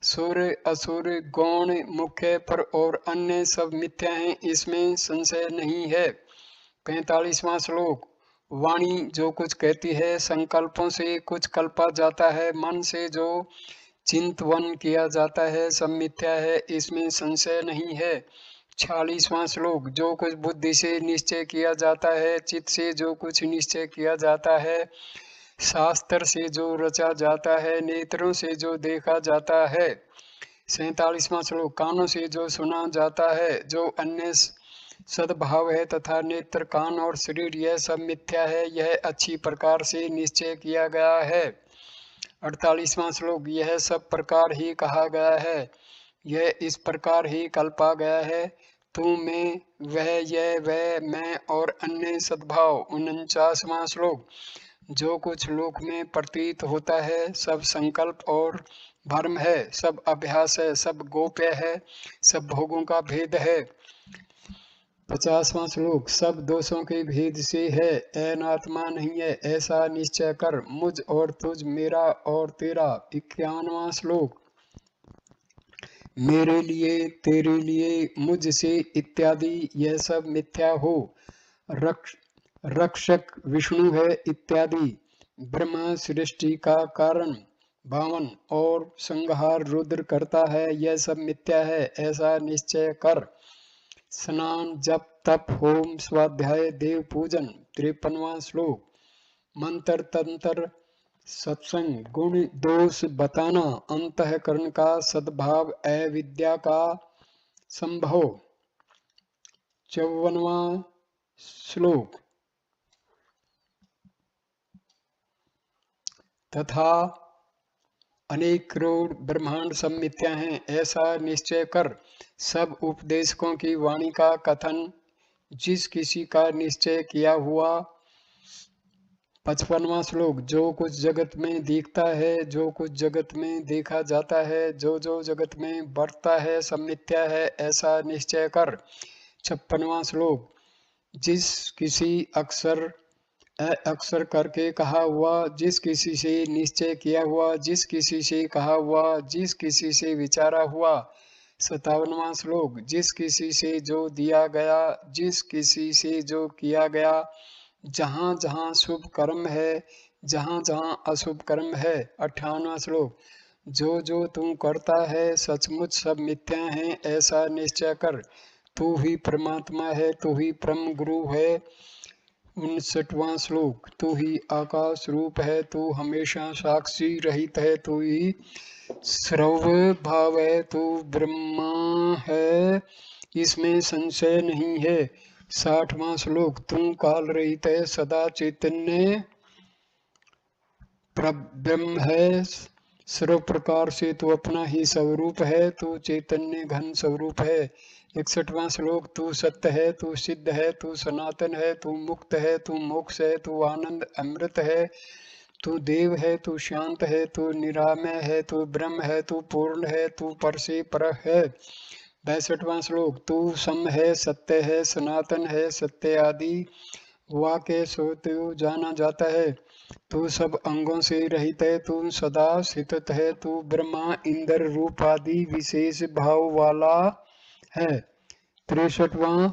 सुर असुर गौण मुख्य पर और अन्य सब मिथ्या हैं, इसमें संशय नहीं है। 45वां श्लोक, वाणी जो कुछ कहती है संकल्पों से कुछ कल्पा जाता है, मन से जो चिंतवन किया जाता है सब मिथ्या है, इसमें संशय नहीं है। 46वां श्लोक, जो कुछ बुद्धि से निश्चय किया जाता है, चित्त से जो कुछ निश्चय किया जाता है, शास्त्र से जो रचा जाता है, नेत्रों से जो देखा जाता है। 47वां श्लोक, कानों से जो सुना जाता है, जो अन्य सद्भाव है तथा नेत्र कान और शरीर यह सब मिथ्या है, यह अच्छी प्रकार से निश्चय किया गया है। 48वां श्लोक, यह सब प्रकार ही कहा गया है, यह इस प्रकार ही कल्पा गया है, तू में वह यह वह मैं और अन्य सद्भाव। 49वां श्लोक, जो कुछ लोक में प्रतीत होता है सब संकल्प और भ्रम है, सब अभ्यास है, सब गोप्य है, सब भोगों का भेद है। 50वां श्लोक, सब दोषों के भेद से है, अनात्मा नहीं है, ऐसा निश्चय कर। मुझ और तुझ, मेरा और तेरा। 51वां श्लोक, मेरे लिए तेरे लिए मुझसे इत्यादि यह सब मिथ्या हो। रक्षक विष्णु है इत्यादि, ब्रह्मा सृष्टि का कारण 52 और संहार रुद्र करता है, यह सब मिथ्या है, ऐसा निश्चय कर। स्नान जप तप होम स्वाध्याय देव पूजन। 53वां श्लोक, मंत्र तंत्र सत्संग गुण दोष बताना, अंतःकरण का सद्भाव अविद्या का संभव। 54वां श्लोक, तथा अनेक करोड़ ब्रह्मांड सब मिथ्या हैं, ऐसा निश्चय कर। सब उपदेशकों की वाणी का कथन जिस किसी का निश्चय किया हुआ। 55वां श्लोक, जो कुछ जगत में दिखता है, जो कुछ जगत में देखा जाता है, जो जो जगत में बढ़ता है सब मिथ्या है, ऐसा निश्चय कर। 56वां श्लोक, जिस किसी अक्षर अक्षर करके कहा हुआ, जिस किसी से निश्चय किया हुआ, जिस किसी से कहा हुआ, जिस किसी से विचारा हुआ। 57वां श्लोक, जिस किसी से जो दिया गया, जिस किसी से जो किया गया, जहाँ जहाँ शुभ कर्म है, जहाँ जहाँ अशुभ कर्म है। 58वां श्लोक, जो जो तू करता है सचमुच सब मिथ्या है, ऐसा निश्चय कर। तू ही परमात्मा है, तू ही परम गुरु है। 59वां श्लोक, तू ही आकाश रूप है, तू हमेशा साक्षी रहित है, तू ही सर्व भाव है, तू ब्रह्मा है, इसमें संशय नहीं है। 60वां श्लोक, तू काल रहित है, सदा चैतन्य ब्रह्म है, सर्व प्रकार से तू अपना ही स्वरूप है, तू चैतन्य घन स्वरूप है। 61वां श्लोक, तू सत्य है, तू सिद्ध है, तू सनातन है, तू मुक्त है, तू मोक्ष है, तू आनंद अमृत है, तू देव है, तू शांत है, तू निरामय है, तू ब्रह्म है, तू पूर्ण है, तू पर से पर है। 62वां श्लोक, तू सम है, सत्य है, सनातन है, सत्य आदि वाक्य सोते जाना जाता है, तू सब अंगों से रहित है, तू सदा स्थित है, तू ब्रह्मा इंद्र रूप आदि विशेष भाव वाला है। 63वां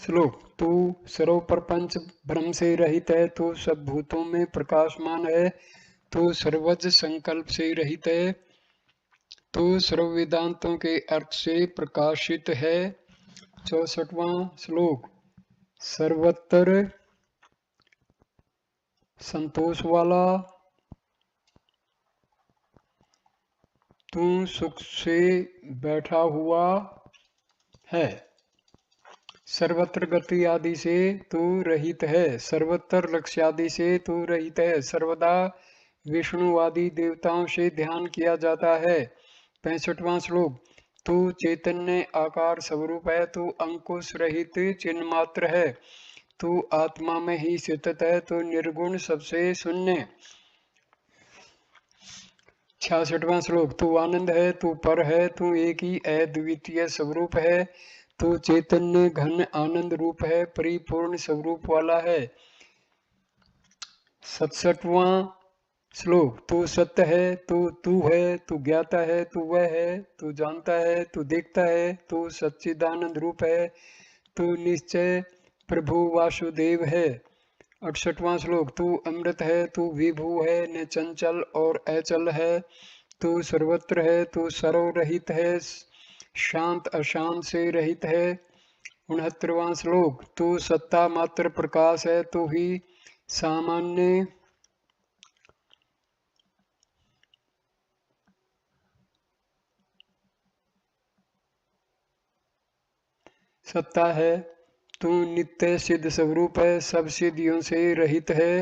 श्लोक, तू सर्व प्रपंच ब्रह्म से रहित है, तू सब भूतों में प्रकाशमान है, तू सर्वज संकल्प से रहित है, तू सर्व वेदांतों के अर्थ से प्रकाशित है, 64वां श्लोक। सर्वत्र संतोष वाला, तू सुख से बैठा हुआ है। सर्वत्र गति आदि से तू रहित है। सर्वत्र लक्ष्य आदि से तू रहित है। सर्वदा विष्णु आदि देवताओं से ध्यान किया जाता है। 65वां श्लोक। तू चैतन्य आकार स्वरूप है। तू अंकुश रहित चिन्ह मात्र है। तू आत्मा में ही स्थित है। तू निर्गुण सबसे शून्य। 66वां श्लोक। तू आनंद है। तू पर है। तू एक ही अद्वितीय स्वरूप है। तू चैतन्य घन आनंद रूप है। परिपूर्ण स्वरूप वाला है। 67वां श्लोक। तू सत्य है। तू है। तू ज्ञाता है। तू वह है। तू जानता है। तू देखता है। तू सच्चिदानंद रूप है। तू निश्चय प्रभु वासुदेव है। 68वां श्लोक। तू अमृत है। तू विभू है। न चंचल और अचल है। तू सर्वत्र है। तू सर्वरहित है। शांत अशांत से रहित है। 69वां श्लोक। तू सत्ता मात्र प्रकाश है। तू ही सामान्य सत्ता है। तू नित्य सिद्ध स्वरूप है। सब सिद्धियों से रहित है।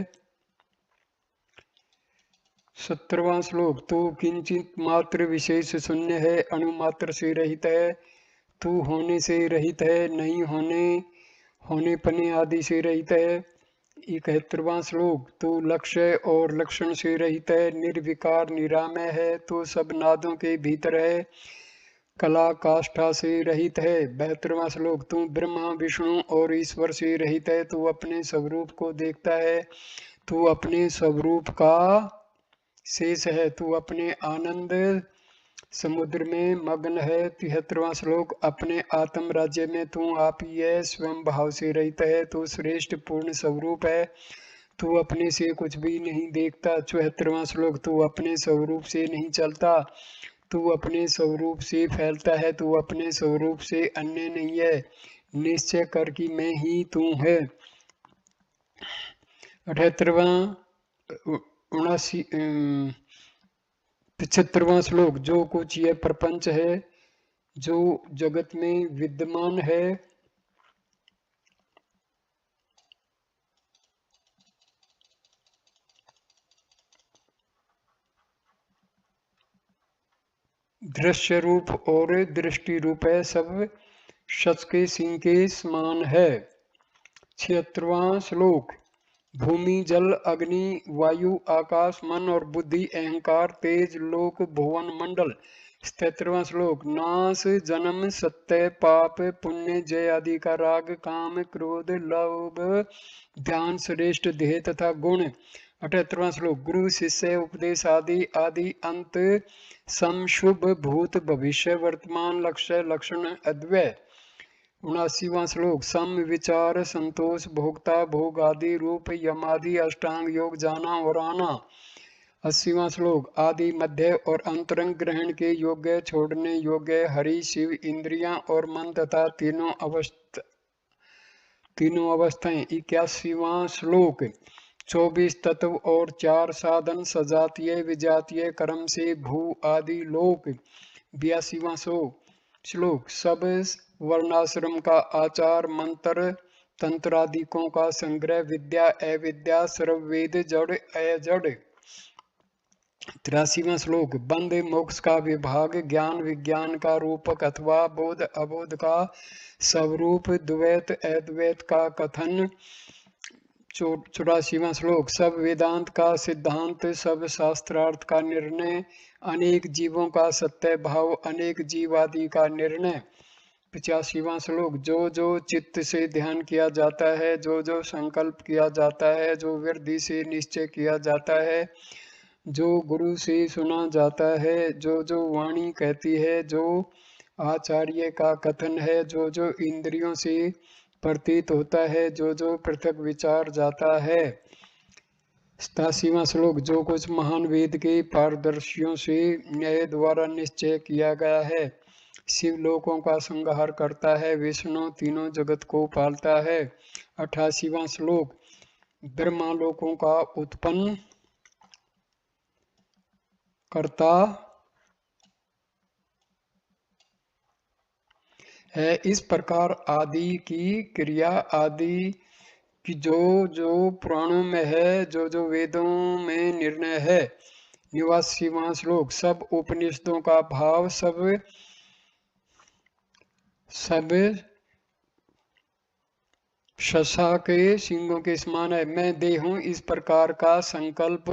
70वां श्लोक। तू किंचित मात्र विशेष शून्य है। अणु मात्र से रहित है। तू होने से रहित है। नहीं होने पने आदि से रहित है। 71वां श्लोक। तू लक्ष्य और लक्षण से रहित है। निर्विकार निरामय है। तू सब नादों के भीतर है। कला काष्ठा से रहित है। 72वां श्लोक। तू ब्रह्मा विष्णु और ईश्वर से रहित है। तू अपने स्वरूप को देखता है। तू अपने स्वरूप का शेष है। तू अपने आनंद समुद्र में मग्न है। 73वां श्लोक। अपने आत्म राज्य में तू आप ही है। स्वयं भाव से रहित है। तू श्रेष्ठ पूर्ण स्वरूप है। तू अपने से कुछ भी नहीं देखता। 74वां श्लोक। तू अपने स्वरूप से नहीं चलता। तू अपने स्वरूप से फैलता है। तू अपने स्वरूप से अन्य नहीं है। निश्चय कर कि मैं ही तू है। 78वां 75वां श्लोक। जो कुछ यह प्रपंच है, जो जगत में विद्यमान है, दृश्य रूप और दृष्टि रूप है। सब सच के सिंह के समान है। 76वां श्लोक। भूमि जल अग्नि वायु आकाश मन और बुद्धि अहंकार तेज लोक भुवन मंडल। 77वां श्लोक। नाश जन्म सत्य पाप पुण्य जय आदि का राग काम क्रोध लोभ ध्यान श्रेष्ठ देह तथा गुण। 78वां श्लोक। गुरु शिष्य उपदेश आदि आदि अंत सम शुभ भूत भविष्य वर्तमान लक्ष्य लक्षण अद्वय। 79वां श्लोक। सम विचार संतोष भोक्ता भोग आदि रूप यमादि अष्टांग योग जाना और आना। 80वां श्लोक। आदि मध्य और अंतरंग ग्रहण के योग्य छोड़ने योग्य हरि शिव इंद्रियां और मन तथा तीनों अवस्थाएं। 81वां श्लोक। 24 तत्व और 4 साधन सजातीय विजातीय कर्म से भू आदि लोक। 82वां श्लोक। सब वर्णाश्रम का आचार मंत्र तंत्रादिकों का संग्रह विद्या अविद्या सर्ववेद जड़ अजड़। 83वां श्लोक। बंध मोक्ष का विभाग ज्ञान विज्ञान का रूपक अथवा बोध अबोध का स्वरूप द्वैत अद्वैत का कथन। 84वां श्लोक। सब वेदांत का सिद्धांत सब शास्त्रार्थ का निर्णय अनेक जीवों का सत्य भाव अनेक जीव आदि का निर्णय। 85वां श्लोक। जो जो चित्त से ध्यान किया जाता है जो जो संकल्प किया जाता है जो वृद्धि से निश्चय किया जाता है जो गुरु से सुना जाता है जो जो वाणी कहती है जो आचार्य का कथन है जो जो इंद्रियों से प्रतीत होता है जो जो पृथक विचार जाता है। 87वां श्लोक। जो कुछ महान वेद के पारदर्शियों से न्याय द्वारा निश्चय किया गया है शिव लोकों का संहार करता है, विष्णु तीनों जगत को पालता है। 88वां श्लोक, ब्रह्मा लोकों का उत्पन्न करता है। इस प्रकार आदि की क्रिया आदि कि जो पुराणों में है, जो वेदों में निर्णय है। 89वां श्लोक, सब उपनिषदों का भाव सब शशा के सिंगों के समान है। मैं देह हूं, इस प्रकार का संकल्प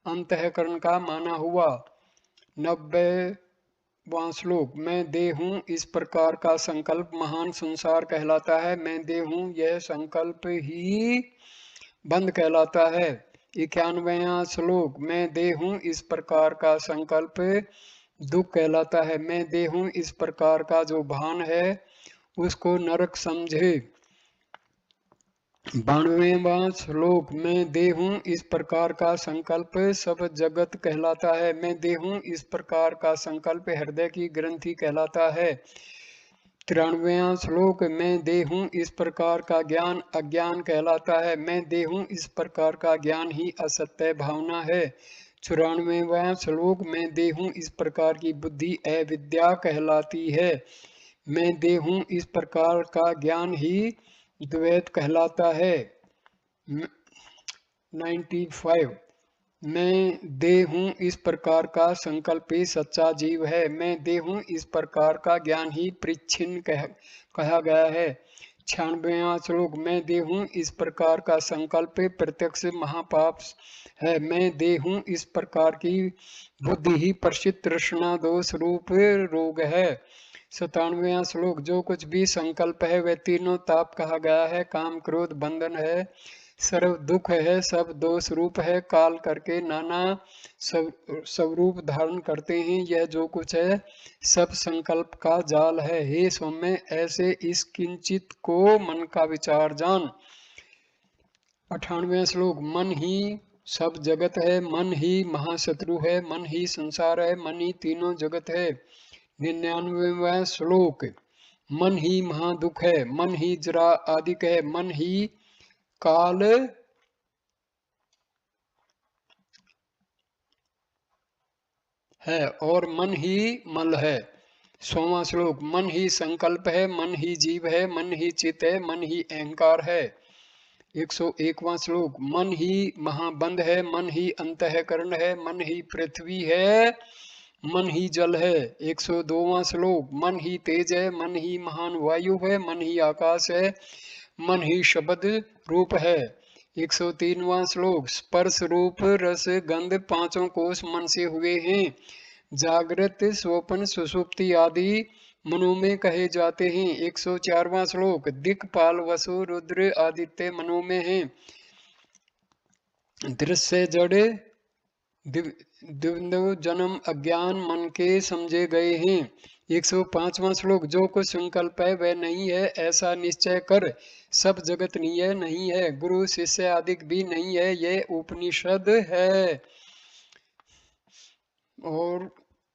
अंतःकरण का माना हुआ। 90वां श्लोक, मैं देह हूं, इस प्रकार का संकल्प महान संसार कहलाता है। मैं देह हूं, यह संकल्प ही बंद कहलाता है। 91वां श्लोक, मैं देह हूं, इस प्रकार का संकल्प दुख कहलाता है। मैं देह हूं, इस प्रकार का जो भान है उसको नरक समझे। 92वां श्लोक, मैं देह हूं, इस प्रकार का संकल्प सब जगत कहलाता है। मैं देह हूं, इस प्रकार का संकल्प हृदय की ग्रंथि कहलाता है। 93वां श्लोक, मैं देह हूं, इस प्रकार का ज्ञान अज्ञान कहलाता है। मैं देह हूं, इस प्रकार का ज्ञान ही असत्य भावना है। 94वां श्लोक, मैं देह हूं, इस प्रकार की बुद्धि अविद्या कहलाती है। मैं देह हूं, इस प्रकार का ज्ञान ही द्वैत कहलाता है। 95, मैं देह हूं, इस प्रकार का संकल्प ही सच्चा जीव है। मैं देह हूं, इस प्रकार का ज्ञान ही परिच्छिन्न कहा गया है। 96वां श्लोक, मैं देह हूं, इस प्रकार का संकल्प प्रत्यक्ष महापाप है। मैं देह हूं, इस प्रकार की बुद्धि ही प्रसिद्ध तृष्णा दोष रूप रोग है। 97वां श्लोक, जो कुछ भी संकल्प है वह तीनों ताप कहा गया है। काम क्रोध बंधन है, सर्व दुख है, सब दोष रूप है, काल करके नाना सब रूप धारण करते हैं। यह जो कुछ है सब संकल्प का जाल है। हे सौम्य, ऐसे इस किंचित को मन का विचार जान। 98वां श्लोक, मन ही सब जगत है, मन ही महाशत्रु है, मन ही संसार है, मन ही तीनों जगत है। 99वां श्लोक, मन ही महादुख है, मन ही जरा आदिक है, मन ही काल है और मन ही मल है। 100वां श्लोक, मन ही संकल्प है, मन ही जीव है, मन ही चित है, मन ही अहंकार है। 101वां श्लोक, मन ही महाबंध है, मन ही अंतःकरण है, मन ही पृथ्वी है, मन ही जल है। 102वां श्लोक, मन ही तेज है, मन ही महान वायु है, मन ही आकाश है, मन ही शब्द रूप है। 103वां श्लोक, स्पर्श रूप रस गंध पांचों कोष मन से हुए हैं। जागृत स्वप्न सुषुप्ति आदि मनो में कहे जाते हैं। 104वां श्लोक, दिक्पाल वसु रुद्र आदित्य मनो में हैं। दृश्य जड़ द्वंद्व जन्म अज्ञान मन के समझे गए हैं। 105वां श्लोक, जो कुछ संकल्प है वह नहीं है ऐसा निश्चय कर। सब जगत नहीं है, गुरु शिष्य आदि भी नहीं है, ये उपनिषद है। और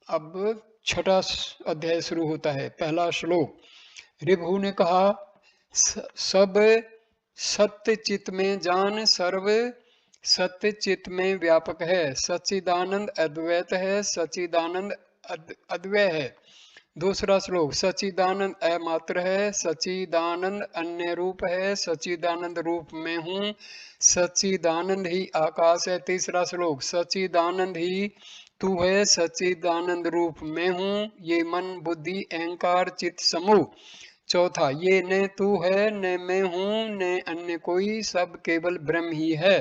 अब 6ठा अध्याय शुरू होता है। पहला श्लोक, ऋभु ने कहा, सब सत्य चित्त में जान, सर्व सत्य चित्त में व्यापक है। सच्चिदानंद अद्वैत है, सच्चिदानंद अद्वय है। दूसरा श्लोक, सच्चिदानंद अमात्र है, सच्चिदानंद अन्य रूप है, सच्चिदानंद रूप में हूँ, सच्चिदानंद ही आकाश है। तीसरा श्लोक, सच्चिदानंद ही तू है, सच्चिदानंद रूप में हूँ, ये मन बुद्धि अहंकार चित्त समूह। चौथा, ये न तू है न मैं हूँ न अन्य कोई, सब केवल ब्रह्म ही है।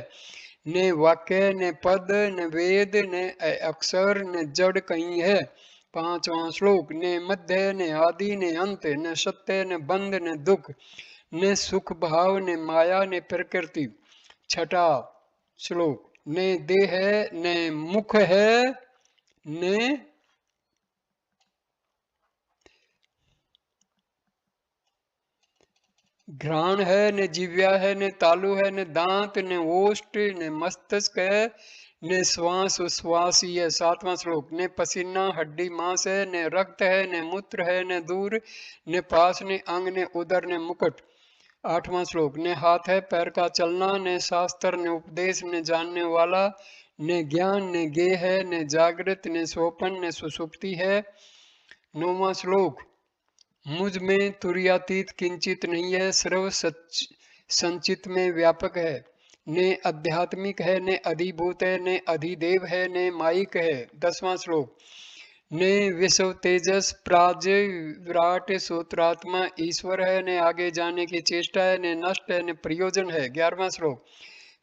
न वाक्य न पद न वेद न अक्षर न जड़ कहीं है। पांचवा श्लोक, न मध्य न आदि न अंत, न सत्य न बंध न दुख, न सुख भाव न माया न प्रकृति। छठा श्लोक, न देह न मुख है न घ्राण है, न जिव्या है, न तालु है, न दांत, न ओष्ठ, न मस्तिष्क है, ने श्वास उश्वास ही है। 7वां श्लोक, ने पसीना हड्डी मांस है, ने रक्त है, ने मूत्र है, ने दूर, ने पास, ने अंग, ने उदर, ने मुकुट। 8वां श्लोक, ने हाथ है पैर का चलना, ने शास्त्र, ने उपदेश, ने जानने वाला, ने ज्ञान, ने गेह है, ने जागृत, ने सोपन, ने सुषुप्ति है। 9वां श्लोक, मुझ में तुर्यातीत किंचित नहीं है, सर्व संचित में व्यापक है, ने आध्यात्मिक है, ने अधिभूत है, ने अधिदेव है, ने माइक है। 10वां श्लोक, ने विश्व तेजस प्राज विराट सूत्रात्मा ईश्वर है, ने आगे जाने की चेष्टा है, ने नष्ट है, ने प्रयोजन है। 11वां श्लोक,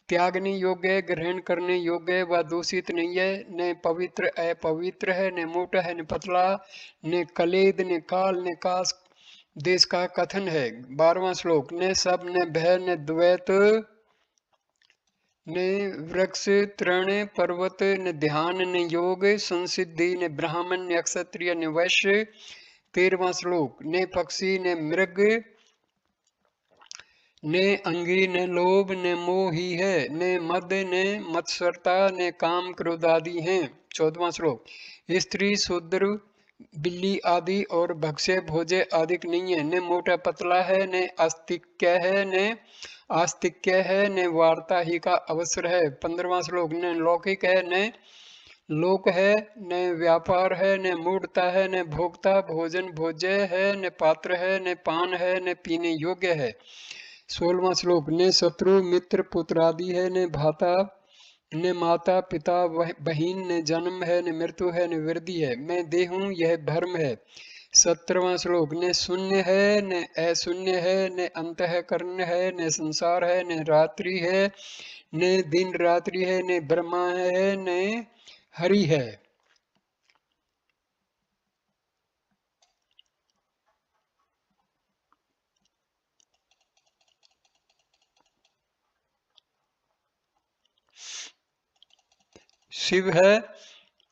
त्यागने योग्य, ग्रहण करने योग्य व दूषित नहीं है, ने पवित्र अपवित्र है, ने मोटा है, ने पतला, ने कलेद, ने काल, ने कास देश का कथन है। 12वां श्लोक, ने सब, ने भय, ने द्वैत, ने वृक्ष तृण पर्वत, ने ध्यान, ने योग संसिद्धि, ने ब्राह्मण, ने क्षत्रिय, ने वैश्य। 13वां श्लोक, ने पक्षी, ने मृग, ने अंगी, ने लोभ, ने मोह ही है, ने मद, ने मत्सरता, ने काम क्रोध आदि हैं। 14वां श्लोक, स्त्री शूद्र बिल्ली आदि और भक्ष्य भोजे आदि नहीं है, ने मोटा पतला है, ने आस्तिक्य है, ने आस्तिक्य है, ने वार्ता ही का अवसर है। 15वां श्लोक, ने लौकिक है, ने लोक है, ने व्यापार है, ने मूढ़ता है, ने भोक्ता भोजन भोज्य है, ने पात्र है, ने पान है, ने पीने योग्य है। 16वां श्लोक, ने शत्रु मित्र पुत्र आदि है, ने भाता, ने माता पिता बहिन, ने जन्म है, ने मृत्यु है, ने वृद्धि है, मैं देहूं यह भ्रम है। 17वां श्लोक, ने शून्य है, ने अशून्य है, ने अंतःकरण है, ने संसार है, ने रात्रि है, ने दिन रात्रि है, ने ब्रह्मा है, ने हरि है। शिव है।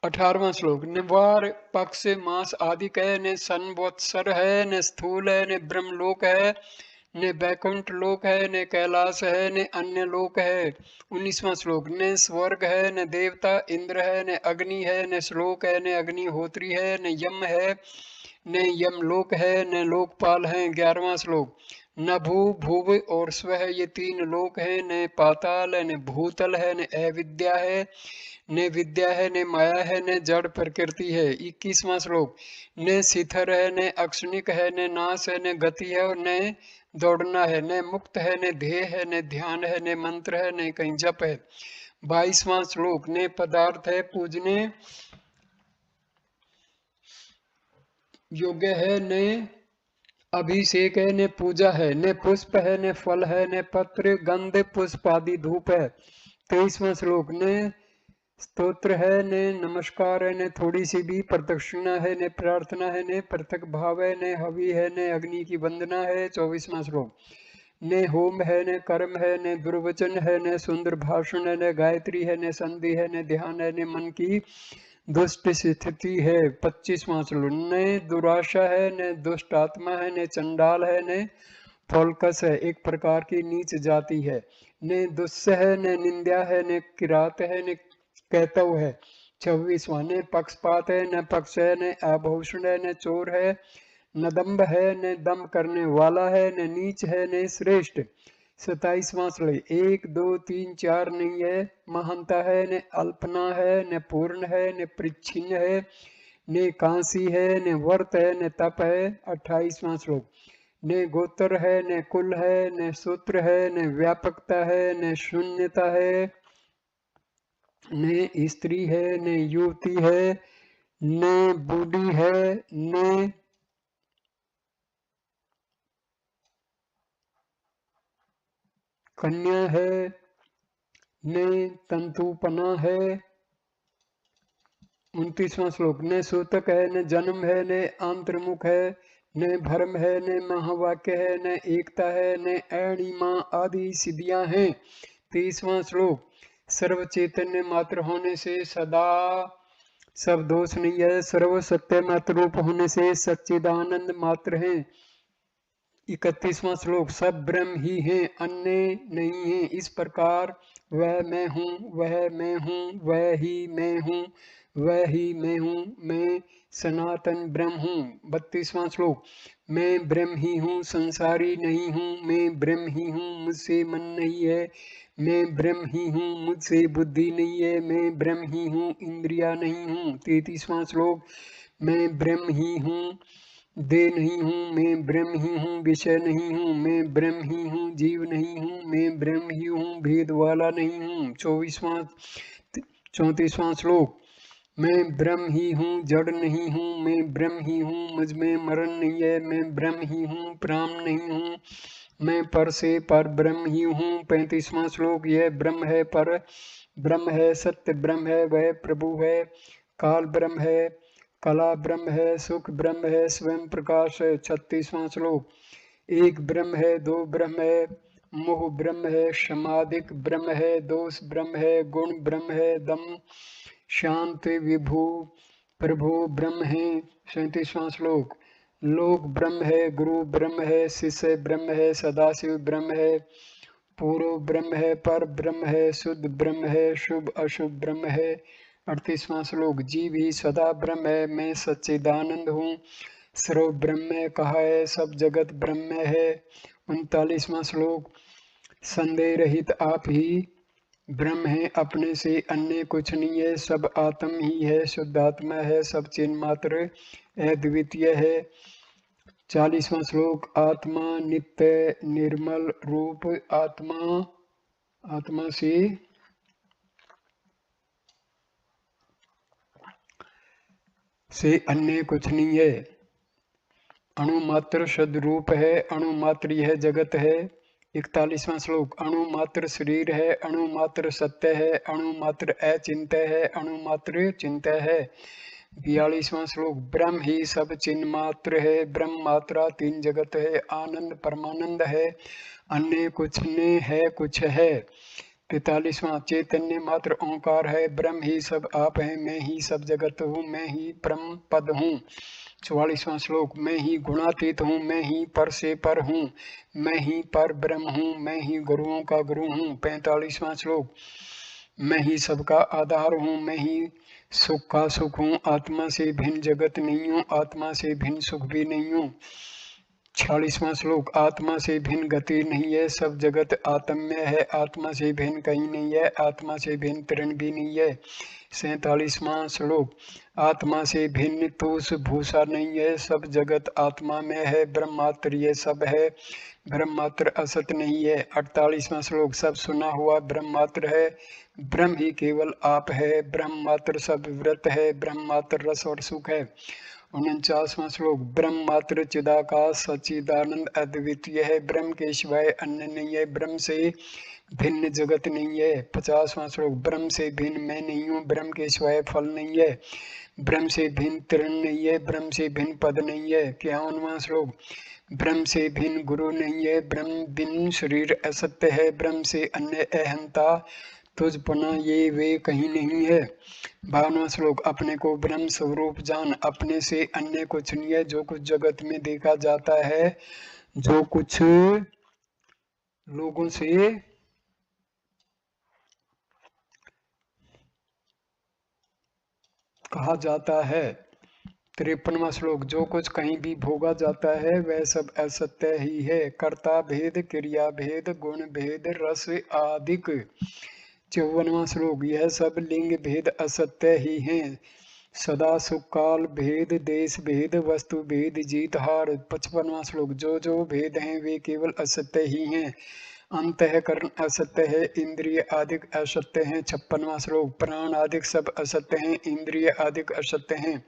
18वां श्लोक, ने वार पक्ष मास आदि है, ने संवत्सर है, ने स्थूल है, ने ब्रह्मलोक है, ने बैकुंठ लोक है, ने कैलाश है, ने अन्य लोक है। 19वां श्लोक, ने स्वर्ग है, ने देवता इंद्र है, ने अग्नि है, ने श्लोक है, ने अग्निहोत्री है, ने यम है, ने यमलोक है, ने लोकपाल है। 11वां श्लोक, न भू भुव और स्व ये 3 लोक है, ने पाताल है, ने भूतल है, ने अविद्या है, ने विद्या है, ने माया है, ने जड़ प्रकृति है। 21वां श्लोक, ने शिथर है, ने अक्षणिक है, ने नाश है, ने गति है और ने दौड़ना है, ने मुक्त है, ने ध्येय है, ने ध्यान है, ने मंत्र है, ने कहीं जप है। 22वां श्लोक, ने पदार्थ है पूजने योग्य है, ने अभिषेक है, ने पूजा है, ने पुष्प है, ने फल है, ने पत्र गंध पुष्प आदि धूप है। 23वां श्लोक, ने स्तोत्र है, ने नमस्कार है, ने थोड़ी सी भी प्रदक्षिणा है, ने प्रार्थना है, ने पृथक भाव है, ने हवि है, ने अग्नि की वंदना है। 24वां श्लोक, ने होम है, ने कर्म है, ने दुर्वचन है, ने सुंदर भाषण है, ने गायत्री है, ने संधि है, ने ध्यान है, ने मन की दुष्ट स्थिति है। 25वां श्लोक, ने दुराशा है, ने दुष्ट आत्मा है, ने चंडाल है, ने फोलकस है, एक प्रकार की नीच जाति है, ने दुस्सह है, ने निंदा है, ने किरात है, ने कहतव है। 26वां, ने पक्षपात है, न पक्ष है, ने आभूषण है, ने चोर है, न दम्भ है, ने दम करने वाला है, ने नीच है, ने श्रेष्ठ। 27वां श्लोक, 1 2 3 4 नहीं है, महानता है, ने अल्पना है, ने पूर्ण है, ने परिच्छिन्न है, ने कांसी है, ने वर्त है, ने तप है। 28वां श्लोक, ने गोत्र है, ने कुल है, ने सूत्र है, ने व्यापकता है, ने शून्यता है, ने स्त्री है, ने युवती है, ने बूढ़ी है, ने कन्या है, ने तंतुपना है। 29वां श्लोक, ने सूतक है, ने जन्म है, ने अंतर्मुख है, ने भरम है, ने महावाक्य है, ने एकता है, ने अणिमा आदि सिद्धियां हैं। 30वां श्लोक, सर्व चैतन्य मात्र होने से सदा सब दोष नहीं है, सर्व सत्य मात्र रूप होने से सच्चिदानंद मात्र है। 31वां श्लोक, सब ब्रह्म ही हैं, अन्य नहीं है, इस प्रकार वह मैं हूँ, वह मैं हूँ, वह ही मैं हूँ, वह ही मैं हूँ, मैं सनातन ब्रह्म हूँ। 32वां श्लोक। मैं ब्रह्म ही हूँ, संसारी नहीं हूँ, मैं ब्रह्म ही हूँ, मुझसे मन नहीं है, मैं ब्रह्म ही हूँ, मुझसे बुद्धि नहीं है, मैं ब्रह्म ही हूँ, इंद्रिया नहीं हूँ। 33वां श्लोक। मैं ब्रह्म ही हूँ, देह नहीं हूँ, मैं ब्रह्म ही हूँ, विषय नहीं हूँ, मैं ब्रह्म ही हूँ, जीव नहीं हूँ, मैं ब्रह्म ही हूँ, भेद वाला नहीं हूँ। 34वां श्लोक। मैं ब्रह्म ही हूँ, जड़ नहीं हूँ, मैं ब्रह्म ही हूँ, मुझ में मरण नहीं है, मैं ब्रह्म ही हूँ, प्राण नहीं हूँ, मैं पर से पर ब्रह्म ही हूँ। 35वां श्लोक। यह ब्रह्म है, पर ब्रह्म है, सत्य ब्रह्म है, वह प्रभु है, काल ब्रह्म है, कला ब्रह्म है, सुख ब्रह्म है, स्वयं प्रकाश है। 36वां श्लोक। एक ब्रह्म है, दो ब्रह्म है, मोह ब्रह्म है, समाधिक ब्रह्म है, दोष ब्रह्म है, गुण ब्रह्म है, दम शांति विभु प्रभु ब्रह्म है। 37वां श्लोक। लोक ब्रह्म है, गुरु ब्रह्म है, शिष्य ब्रह्म है, सदाशिव ब्रह्म है, पूर्व ब्रह्म है, पर ब्रह्म है, शुद्ध ब्रह्म है, शुभ अशुभ ब्रह्म है। 38वां श्लोक। जीव ही सदा ब्रह्म है, मैं सच्चिदानंद हूँ, सर्व ब्रह्म कहा है, सब जगत ब्रह्म है। 39वां श्लोक। संदेह रहित आप ही ब्रह्म है, अपने से अन्य कुछ नहीं है, सब आत्म ही है, शुद्ध आत्मा है, सब चिन्ह मात्र अद्वितीय है। 40वां श्लोक। आत्मा नित्य निर्मल रूप, आत्मा से अन्य कुछ नहीं है, अणु मात्र शुद्ध रूप है, अणु मात्र यह जगत है। 41वां श्लोक। अणु मात्र शरीर है, अणु मात्र सत्य है, अणु मात्र अचिंत्य है, अणु मात्र चिंत्य है। 42वां श्लोक। ब्रह्म ही सब चिन्ह मात्र है, ब्रह्म मात्रा तीन जगत है, आनंद परमानंद है, अन्य कुछ ने है कुछ है। 43वां। चैतन्य मात्र ओंकार है, ब्रह्म ही सब आप है, मैं ही सब जगत हूँ, मैं ही परम पद हूँ। 44वां श्लोक। मैं ही गुणातीत हूँ, मैं ही पर से पर हूँ, मैं ही पर ब्रह्म हूँ, मैं ही गुरुओं का गुरु हूँ। 45वां श्लोक। मैं ही सबका आधार हूँ, मैं ही सुख का सुख हूँ, आत्मा से भिन्न जगत नहीं हूँ, आत्मा से भिन्न सुख भी नहीं हूँ। 46वां श्लोक। आत्मा से भिन्न गति नहीं है, सब जगत आत्म में है, आत्मा से भिन्न कहीं नहीं है, आत्मा से भिन्न तृण भी नहीं है। 47वां श्लोक। आत्मा से भिन्न तूष भूषा नहीं है, सब जगत आत्मा में है, ब्रह्म मात्र ये सब है, ब्रह्म मात्र असत नहीं है। 48वां श्लोक। सब सुना हुआ ब्रह्म मात्र है, ब्रह्म ही केवल आप है, ब्रह्म मात्र सब व्रत है, ब्रह्म मात्र रस और सुख है। 49वां श्लोक। ब्रह्म मात्र चिदाकाश सच्चिदानंद अद्वितीय है, ब्रह्म के सिवाय अन्य नहीं है, ब्रह्म से भिन्न जगत नहीं है। 50वां श्लोक। ब्रह्म से भिन्न मैं नहीं हूँ, ब्रह्म के सिवाय फल नहीं है, ब्रह्म से भिन्न तृण नहीं है, ब्रह्म से भिन्न पद नहीं है। 51वां श्लोक। ब्रह्म से भिन्न गुरु नहीं है, ब्रह्म बिन शरीर असत्य है, ब्रह्म से अन्य अहंता तुझपना ये वे कहीं नहीं है। 52वां श्लोक। अपने को ब्रह्म स्वरूप जान, अपने से अन्य कुछ नहीं है, जो कुछ जगत में देखा जाता है, जो कुछ लोगों से कहा जाता है। 53वां श्लोक। जो कुछ कहीं भी भोगा जाता है वह सब असत्य ही है, कर्ता भेद, क्रिया भेद, गुण भेद, रस आदिक। 54वां श्लोक। यह सब लिंग भेद असत्य ही हैं, सदा सुख काल भेद, देश भेद, वस्तु भेद, जीत हार। 55वां श्लोक। जो जो भेद हैं वे केवल असत्य ही हैं, अंतःकरण असत्य है, इंद्रिय आदिक असत्य हैं। 56वां श्लोक। प्राण आदिक सब असत्य हैं, इंद्रिय आदिक असत्य हैं।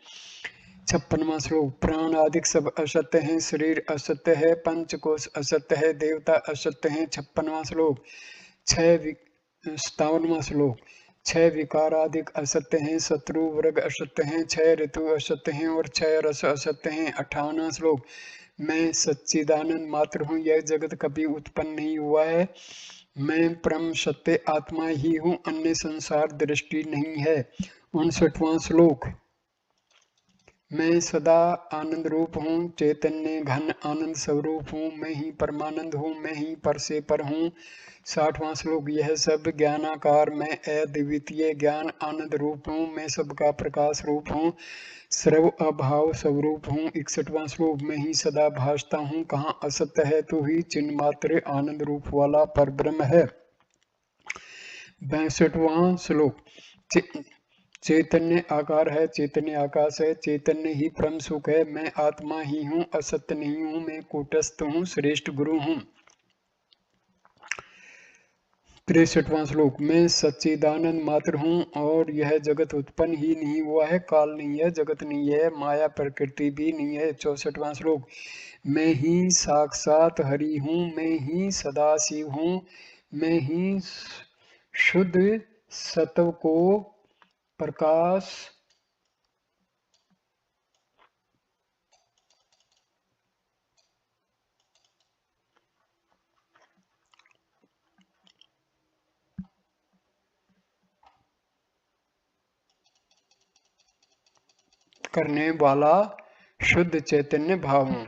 56वां श्लोक। प्राण आदिक सब असत्य हैं, शरीर असत्य है, पंचकोश असत्य है, देवता असत्य हैं। 56वां श्लोक। 57वां श्लोक। 6 विकार आदिक असत्य हैं, शत्रु वर्ग असत्य हैं, 6 ऋतु असत्य हैं और 6 रस असत्य हैं। 58वां श्लोक। मैं सच्चिदानंद मात्र हूँ, यह जगत कभी उत्पन्न नहीं हुआ है, मैं परम सत्य आत्मा ही हूँ, अन्य संसार दृष्टि नहीं है। 59वां श्लोक। मैं सदा आनंद रूप हूँ, चैतन्य घन आनंद स्वरूप हूँ, मैं ही परमानंद हूँ, मैं ही पर से पर हूँ। 60वां श्लोक। यह सब ज्ञानाकार मैं अद्वितीय ज्ञान आनंद रूप हूँ, मैं सबका प्रकाश रूप हूँ, सर्व अभाव स्वरूप हूँ। 61वां श्लोक। मैं ही सदा भासता हूँ, कहाँ असत्य है, तू ही चिन्ह मात्र आनंद रूप वाला पर ब्रह्म है। 62वां श्लोक। चैतन्य आकार है, चैतन्य आकाश है, चैतन्य ही परम सुख है, मैं आत्मा ही हूँ, असत्य नहीं हूँ, मैं कूटस्थ हूँ, श्रेष्ठ गुरु हूँ। 63वां श्लोक। मैं सच्चिदानंद मात्र हूँ और यह जगत उत्पन्न ही नहीं हुआ है, काल नहीं है, जगत नहीं है, माया प्रकृति भी नहीं है। 64वां श्लोक। मैं ही साक्षात हरि हूँ, मैं ही सदाशिव हूँ, मैं ही शुद्ध सत्व को प्रकाश करने वाला शुद्ध चैतन्य भाव हूँ।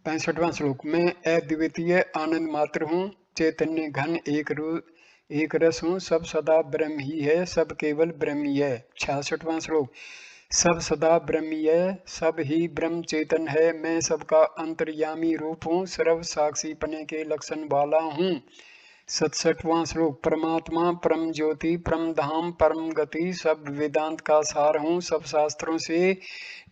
65वां श्लोक। मैं अद्वितीय आनंद मात्र हूँ, चैतन्य घन एक रस हूँ, सब सदा ब्रह्म ही है, सब केवल ब्रह्म ही है। 66वां श्लोक। सब सदा ब्रह्म ही है, सब ही ब्रह्म चेतन है, मैं सबका अंतर्यामी रूप हूँ, सर्व साक्षी पने के लक्षण वाला हूँ। 67वां श्लोक। परमात्मा परम ज्योति परम धाम परम गति सब वेदांत का सार हूँ, सब शास्त्रों से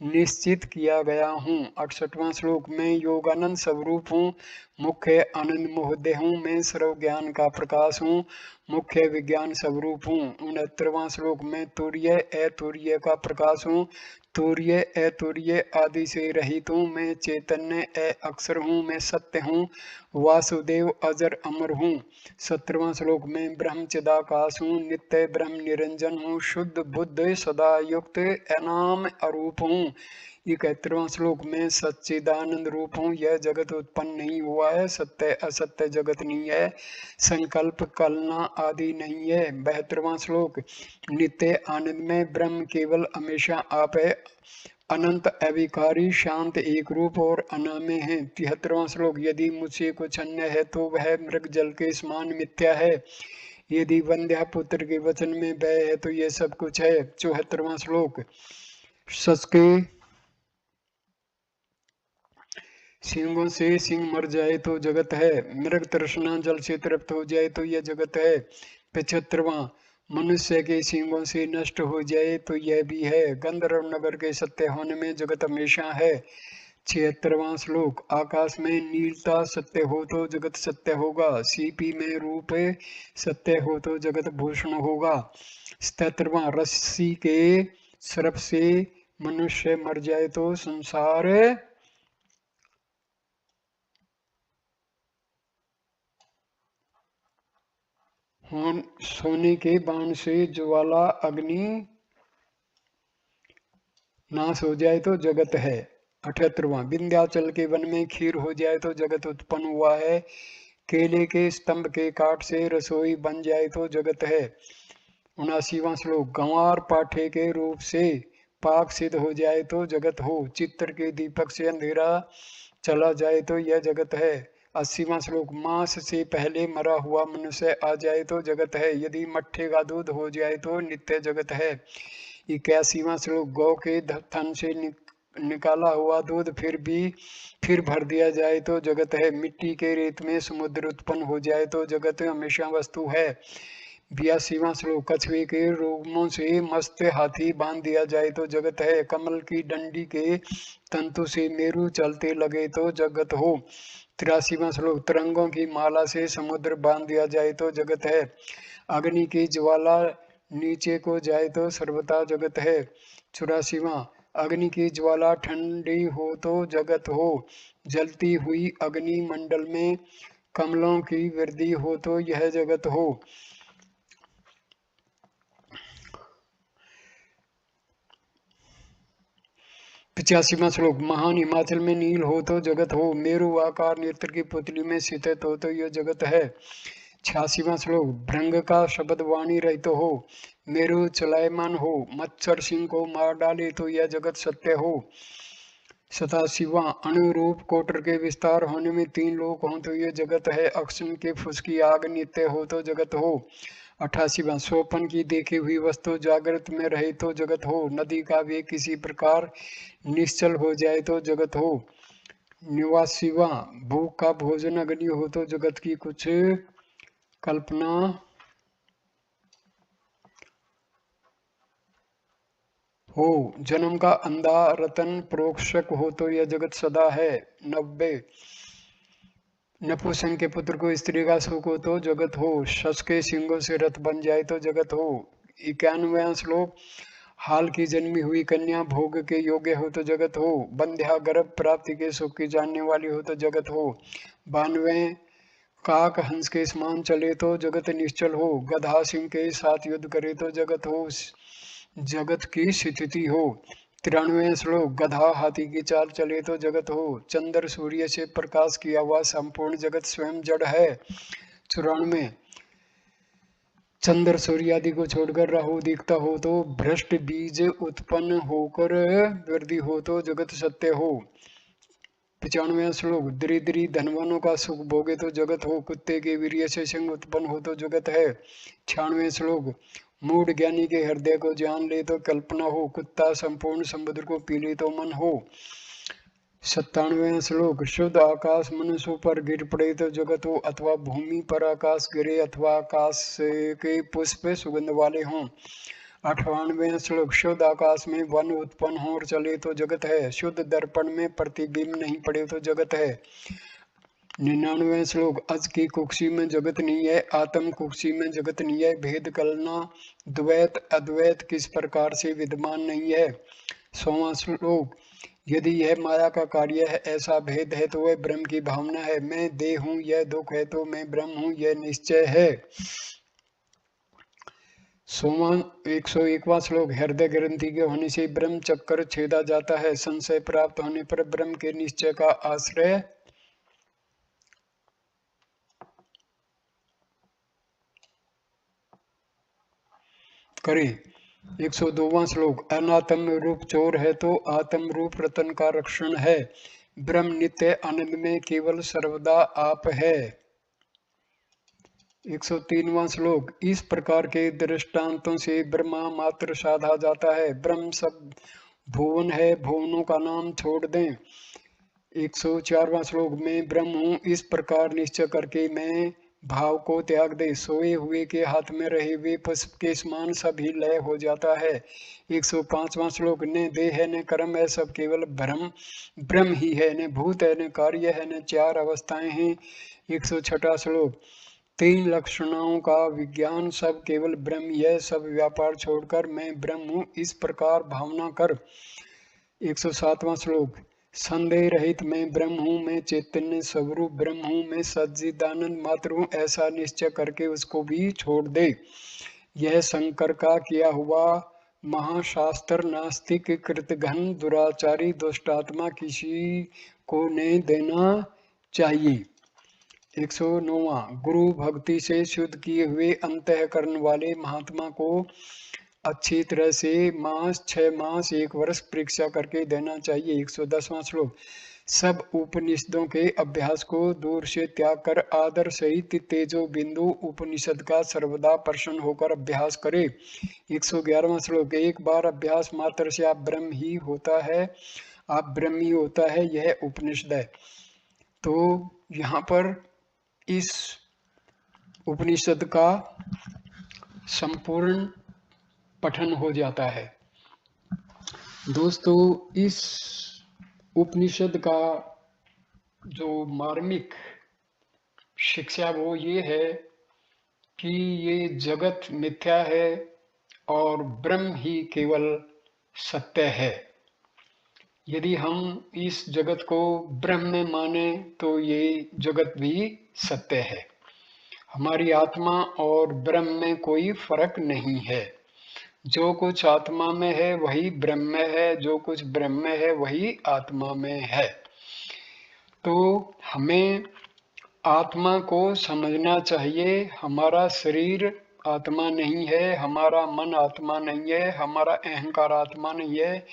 निश्चित किया गया हूँ। 68वां श्लोक। मैं योगानंद स्वरूप हूँ, मुख्य आनंद मोहदय हूँ, मैं सर्व ज्ञान का प्रकाश हूँ, मुख्य विज्ञान स्वरूप हूँ। 69वां श्लोक। मैं तुर्य अतुर्य का प्रकाश हूँ, तुर्य अतुर्य आदि से रहित हूँ, मैं चैतन्य अक्षर हूँ, मैं सत्य हूँ, वासुदेव अजर अमर हूँ। 70वां श्लोक। मैं ब्रह्म चिदाकाश हूँ, नित्य ब्रह्म निरंजन हूँ, शुद्ध बुद्ध सदा युक्त अनाम अरूप हूँ। 71वां श्लोक। मैं सच्चिदानंद रूप हूँ, यह जगत उत्पन्न नहीं हुआ है, सत्य असत्य जगत नहीं है, संकल्प कलना आदि नहीं है। 72वां श्लोक। नित्य आनंद में ब्रह्म केवल हमेशा आप है, अनंत अविकारी शांत एक रूप और अनामय है। 73वां श्लोक। यदि मुझसे कुछ अन्य है तो वह मृग जल के समान मिथ्या है, यदि वंध्या पुत्र के वचन में वह है तो यह सब कुछ है। 74वां श्लोक। सच के सिंहों से सिंह मर जाए तो जगत है, मृग तृष्णा जल से तृप्त हो जाए तो यह जगत है। 75वां। मनुष्य के सिंहों से नष्ट हो जाए तो यह भी है, गंधर्व नगर के सत्य होने में जगत हमेशा है। 76वां श्लोक। आकाश में नीलता सत्य हो तो जगत सत्य होगा, सीपी में रूप सत्य हो तो जगत भूषण होगा। 77वां। रस्सी के सर्प से मनुष्य मर जाए तो संसार सोने के बाण से ज्वाला अग्नि नाश हो जाए तो जगत है। 78वां। विंध्याचल के वन में खीर हो जाए तो जगत उत्पन्न हुआ है, केले के स्तंभ के काट से रसोई बन जाए तो जगत है। 79वां श्लोक। गंवार पाठे के रूप से पाक सिद्ध हो जाए तो जगत हो, चित्र के दीपक से अंधेरा चला जाए तो यह जगत है। 80वां श्लोक। मांस से पहले मरा हुआ मनुष्य आ जाए तो जगत है, यदि मट्ठे का दूध हो जाए तो नित्य जगत है। 81वां श्लोक। गौ के थन से निकाला हुआ दूध फिर भर दिया जाए तो जगत है, मिट्टी के रेत में समुद्र उत्पन्न हो जाए तो जगत हमेशा वस्तु है। 82वां श्लोक। कछुए के रोमों से मस्त हाथी बांध दिया जाए तो जगत है, कमल की डंडी के तंतु से मेरू चलते लगे तो जगत हो। 83वां श्लोक। तरंगों की माला से समुद्र बांध दिया जाए तो जगत है, अग्नि की ज्वाला नीचे को जाए तो सर्वथा जगत है। 84वां। अग्नि की ज्वाला ठंडी हो तो जगत हो, जलती हुई अग्नि मंडल में कमलों की वृद्धि हो तो यह जगत हो। 85वां श्लोक। महान हिमाचल में नील हो तो जगत हो, मेरु आकार नेत्र की पुतली में स्थित हो तो यह जगत है। 86वां श्लोक। भृंग का शब्द वाणी रहित हो, मेरु चलायमान हो, मच्छर सिंह को मार डाले तो यह जगत सत्य हो। 87वां अनुरूप कोटर के विस्तार होने में 3 लोक हों तो यह जगत है। अक्षण के फुसकी आग नित्य हो तो जगत हो। 88वां सोपन की देखी हुई वस्तु जागृत में रहे तो जगत हो। नदी का वेग किसी प्रकार निश्चल हो जाए तो जगत हो। 89वां भूख का भोजन अग्नि हो तो जगत की कुछ कल्पना हो। जन्म का अंधा रतन प्रोक्षक हो तो यह जगत सदा है। 90 नपुंसक के पुत्र को स्त्री का सुख हो तो जगत हो। शश के सिंगों से रथ बन जाए तो जगत हो। 91वां श्लोक हाल की जन्मी हुई कन्या भोग के योग्य हो तो जगत हो। बंध्या गर्भ प्राप्ति के सुख की जानने वाली हो तो जगत हो। 92 काक हंस के समान चले तो जगत निश्चल हो। गधा सिंह के साथ युद्ध करे तो जगत हो, जगत की स्थिति हो। 93 श्लोक गधा हाथी की चाल चले तो जगत हो। चंद्र सूर्य से प्रकाश किया हुआ संपूर्ण जगत स्वयं जड़ है। 94 चंद्र सूर्य आदि को छोड़कर राहु दिखता हो तो भ्रष्ट बीज उत्पन्न होकर वृद्धि हो तो जगत सत्य हो। 95 श्लोक दरिद्री धनवानों का सुख भोगे तो जगत हो। कुत्ते के वीर्य से सिंह उत्पन्न हो तो जगत है। 96 श्लोक मूढ़ ज्ञानी के हृदय को जान ले तो कल्पना हो। कुत्ता संपूर्ण समुद्र को पी ले तो मन हो। 97 श्लोक शुद्ध आकाश मनुष्य पर गिर पड़े तो जगत हो, अथवा भूमि पर आकाश गिरे अथवा आकाश के पुष्प सुगंध वाले हों। 98 श्लोक शुद्ध आकाश में वन उत्पन्न हो और चले तो जगत है। शुद्ध दर्पण में प्रतिबिंब नहीं पड़े तो जगत है। 99 श्लोक अज की कुक्षी में जगत नहीं है, आत्म कुक्षी में जगत नहीं है। भेद कलना द्वैत अद्वैत किस प्रकार से विद्यमान नहीं है। 100वां श्लोक यदि यह माया का कार्य है, ऐसा भेद है तो वह ब्रह्म की भावना है। मैं देह हूं, यह दुख है तो मैं ब्रह्म हूं, यह निश्चय है। 101वां श्लोक हृदय ग्रंथि के होने से ब्रह्म चक्कर छेदा जाता है। संशय प्राप्त होने पर ब्रह्म के निश्चय का आश्रय करें। 102वां श्लोक अनात्म रूप चोर है तो आत्म रूप रतन का रक्षण है। ब्रह्म नित्य आनंद में केवल सर्वदा आप है। 103वां श्लोक इस प्रकार के दृष्टांतों से ब्रह्मा मात्र साधा जाता है। ब्रह्म सब भुवन है, भुवनों का नाम छोड़ दें। 104वां श्लोक में ब्रह्म हूँ इस प्रकार निश्चय करके मैं भाव को त्याग दे। सोए हुए के हाथ में रहे हुए पुष्प के समान सभी लय हो जाता है। 105वां श्लोक न देह है न कर्म है, सब केवल ब्रह्म ही है। न भूत है न कार्य है न चार अवस्थाएं हैं। 106वां श्लोक 3 लक्षणों का विज्ञान सब केवल ब्रह्म, यह सब व्यापार छोड़कर मैं ब्रह्म हूँ इस प्रकार भावना कर। 107वां श्लोक संदेह रहित मैं ब्रह्म हूँ, मैं चैतन्य स्वरूप ब्रह्म हूँ, मैं सच्चिदानंद मात्र हूँ, ऐसा निश्चय करके उसको भी छोड़ दे। यह शंकर का किया हुआ महाशास्त्र नास्तिक कृतघ्न दुराचारी दुष्टात्मा किसी को नहीं देना चाहिए। 109वां गुरु भक्ति से शुद्ध किए हुए अंतःकरण वाले महात्मा को अच्छी तरह से 6 मास 1 वर्ष परीक्षा करके देना चाहिए। 110वां श्लोक सब उपनिषदों के अभ्यास को दूर से त्याग कर आदर सहित तेजो बिंदु उपनिषद का सर्वदा प्रसन्न होकर अभ्यास करे। 111वां श्लोक एक बार अभ्यास मात्र से आप ब्रह्म ही होता है, आप ब्रह्म ही होता है, यह उपनिषद है। तो यहाँ पर इस उपनिषद का संपूर्ण पठन हो जाता है। दोस्तों इस उपनिषद का जो मार्मिक शिक्षा वो ये है कि ये जगत मिथ्या है और ब्रह्म ही केवल सत्य है। यदि हम इस जगत को ब्रह्म में माने तो ये जगत भी सत्य है। हमारी आत्मा और ब्रह्म में कोई फर्क नहीं है। जो कुछ आत्मा में है वही ब्रह्म में है, जो कुछ ब्रह्म में है वही आत्मा में है। तो हमें आत्मा को समझना चाहिए। हमारा शरीर आत्मा नहीं है, हमारा मन आत्मा नहीं है, हमारा अहंकार आत्मा नहीं है,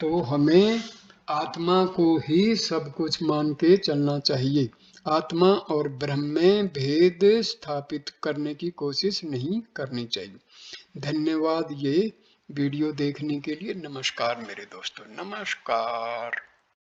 तो हमें आत्मा को ही सब कुछ मान के चलना चाहिए। आत्मा और ब्रह्म में भेद स्थापित करने की कोशिश नहीं करनी चाहिए। धन्यवाद ये वीडियो देखने के लिए। नमस्कार मेरे दोस्तों, नमस्कार।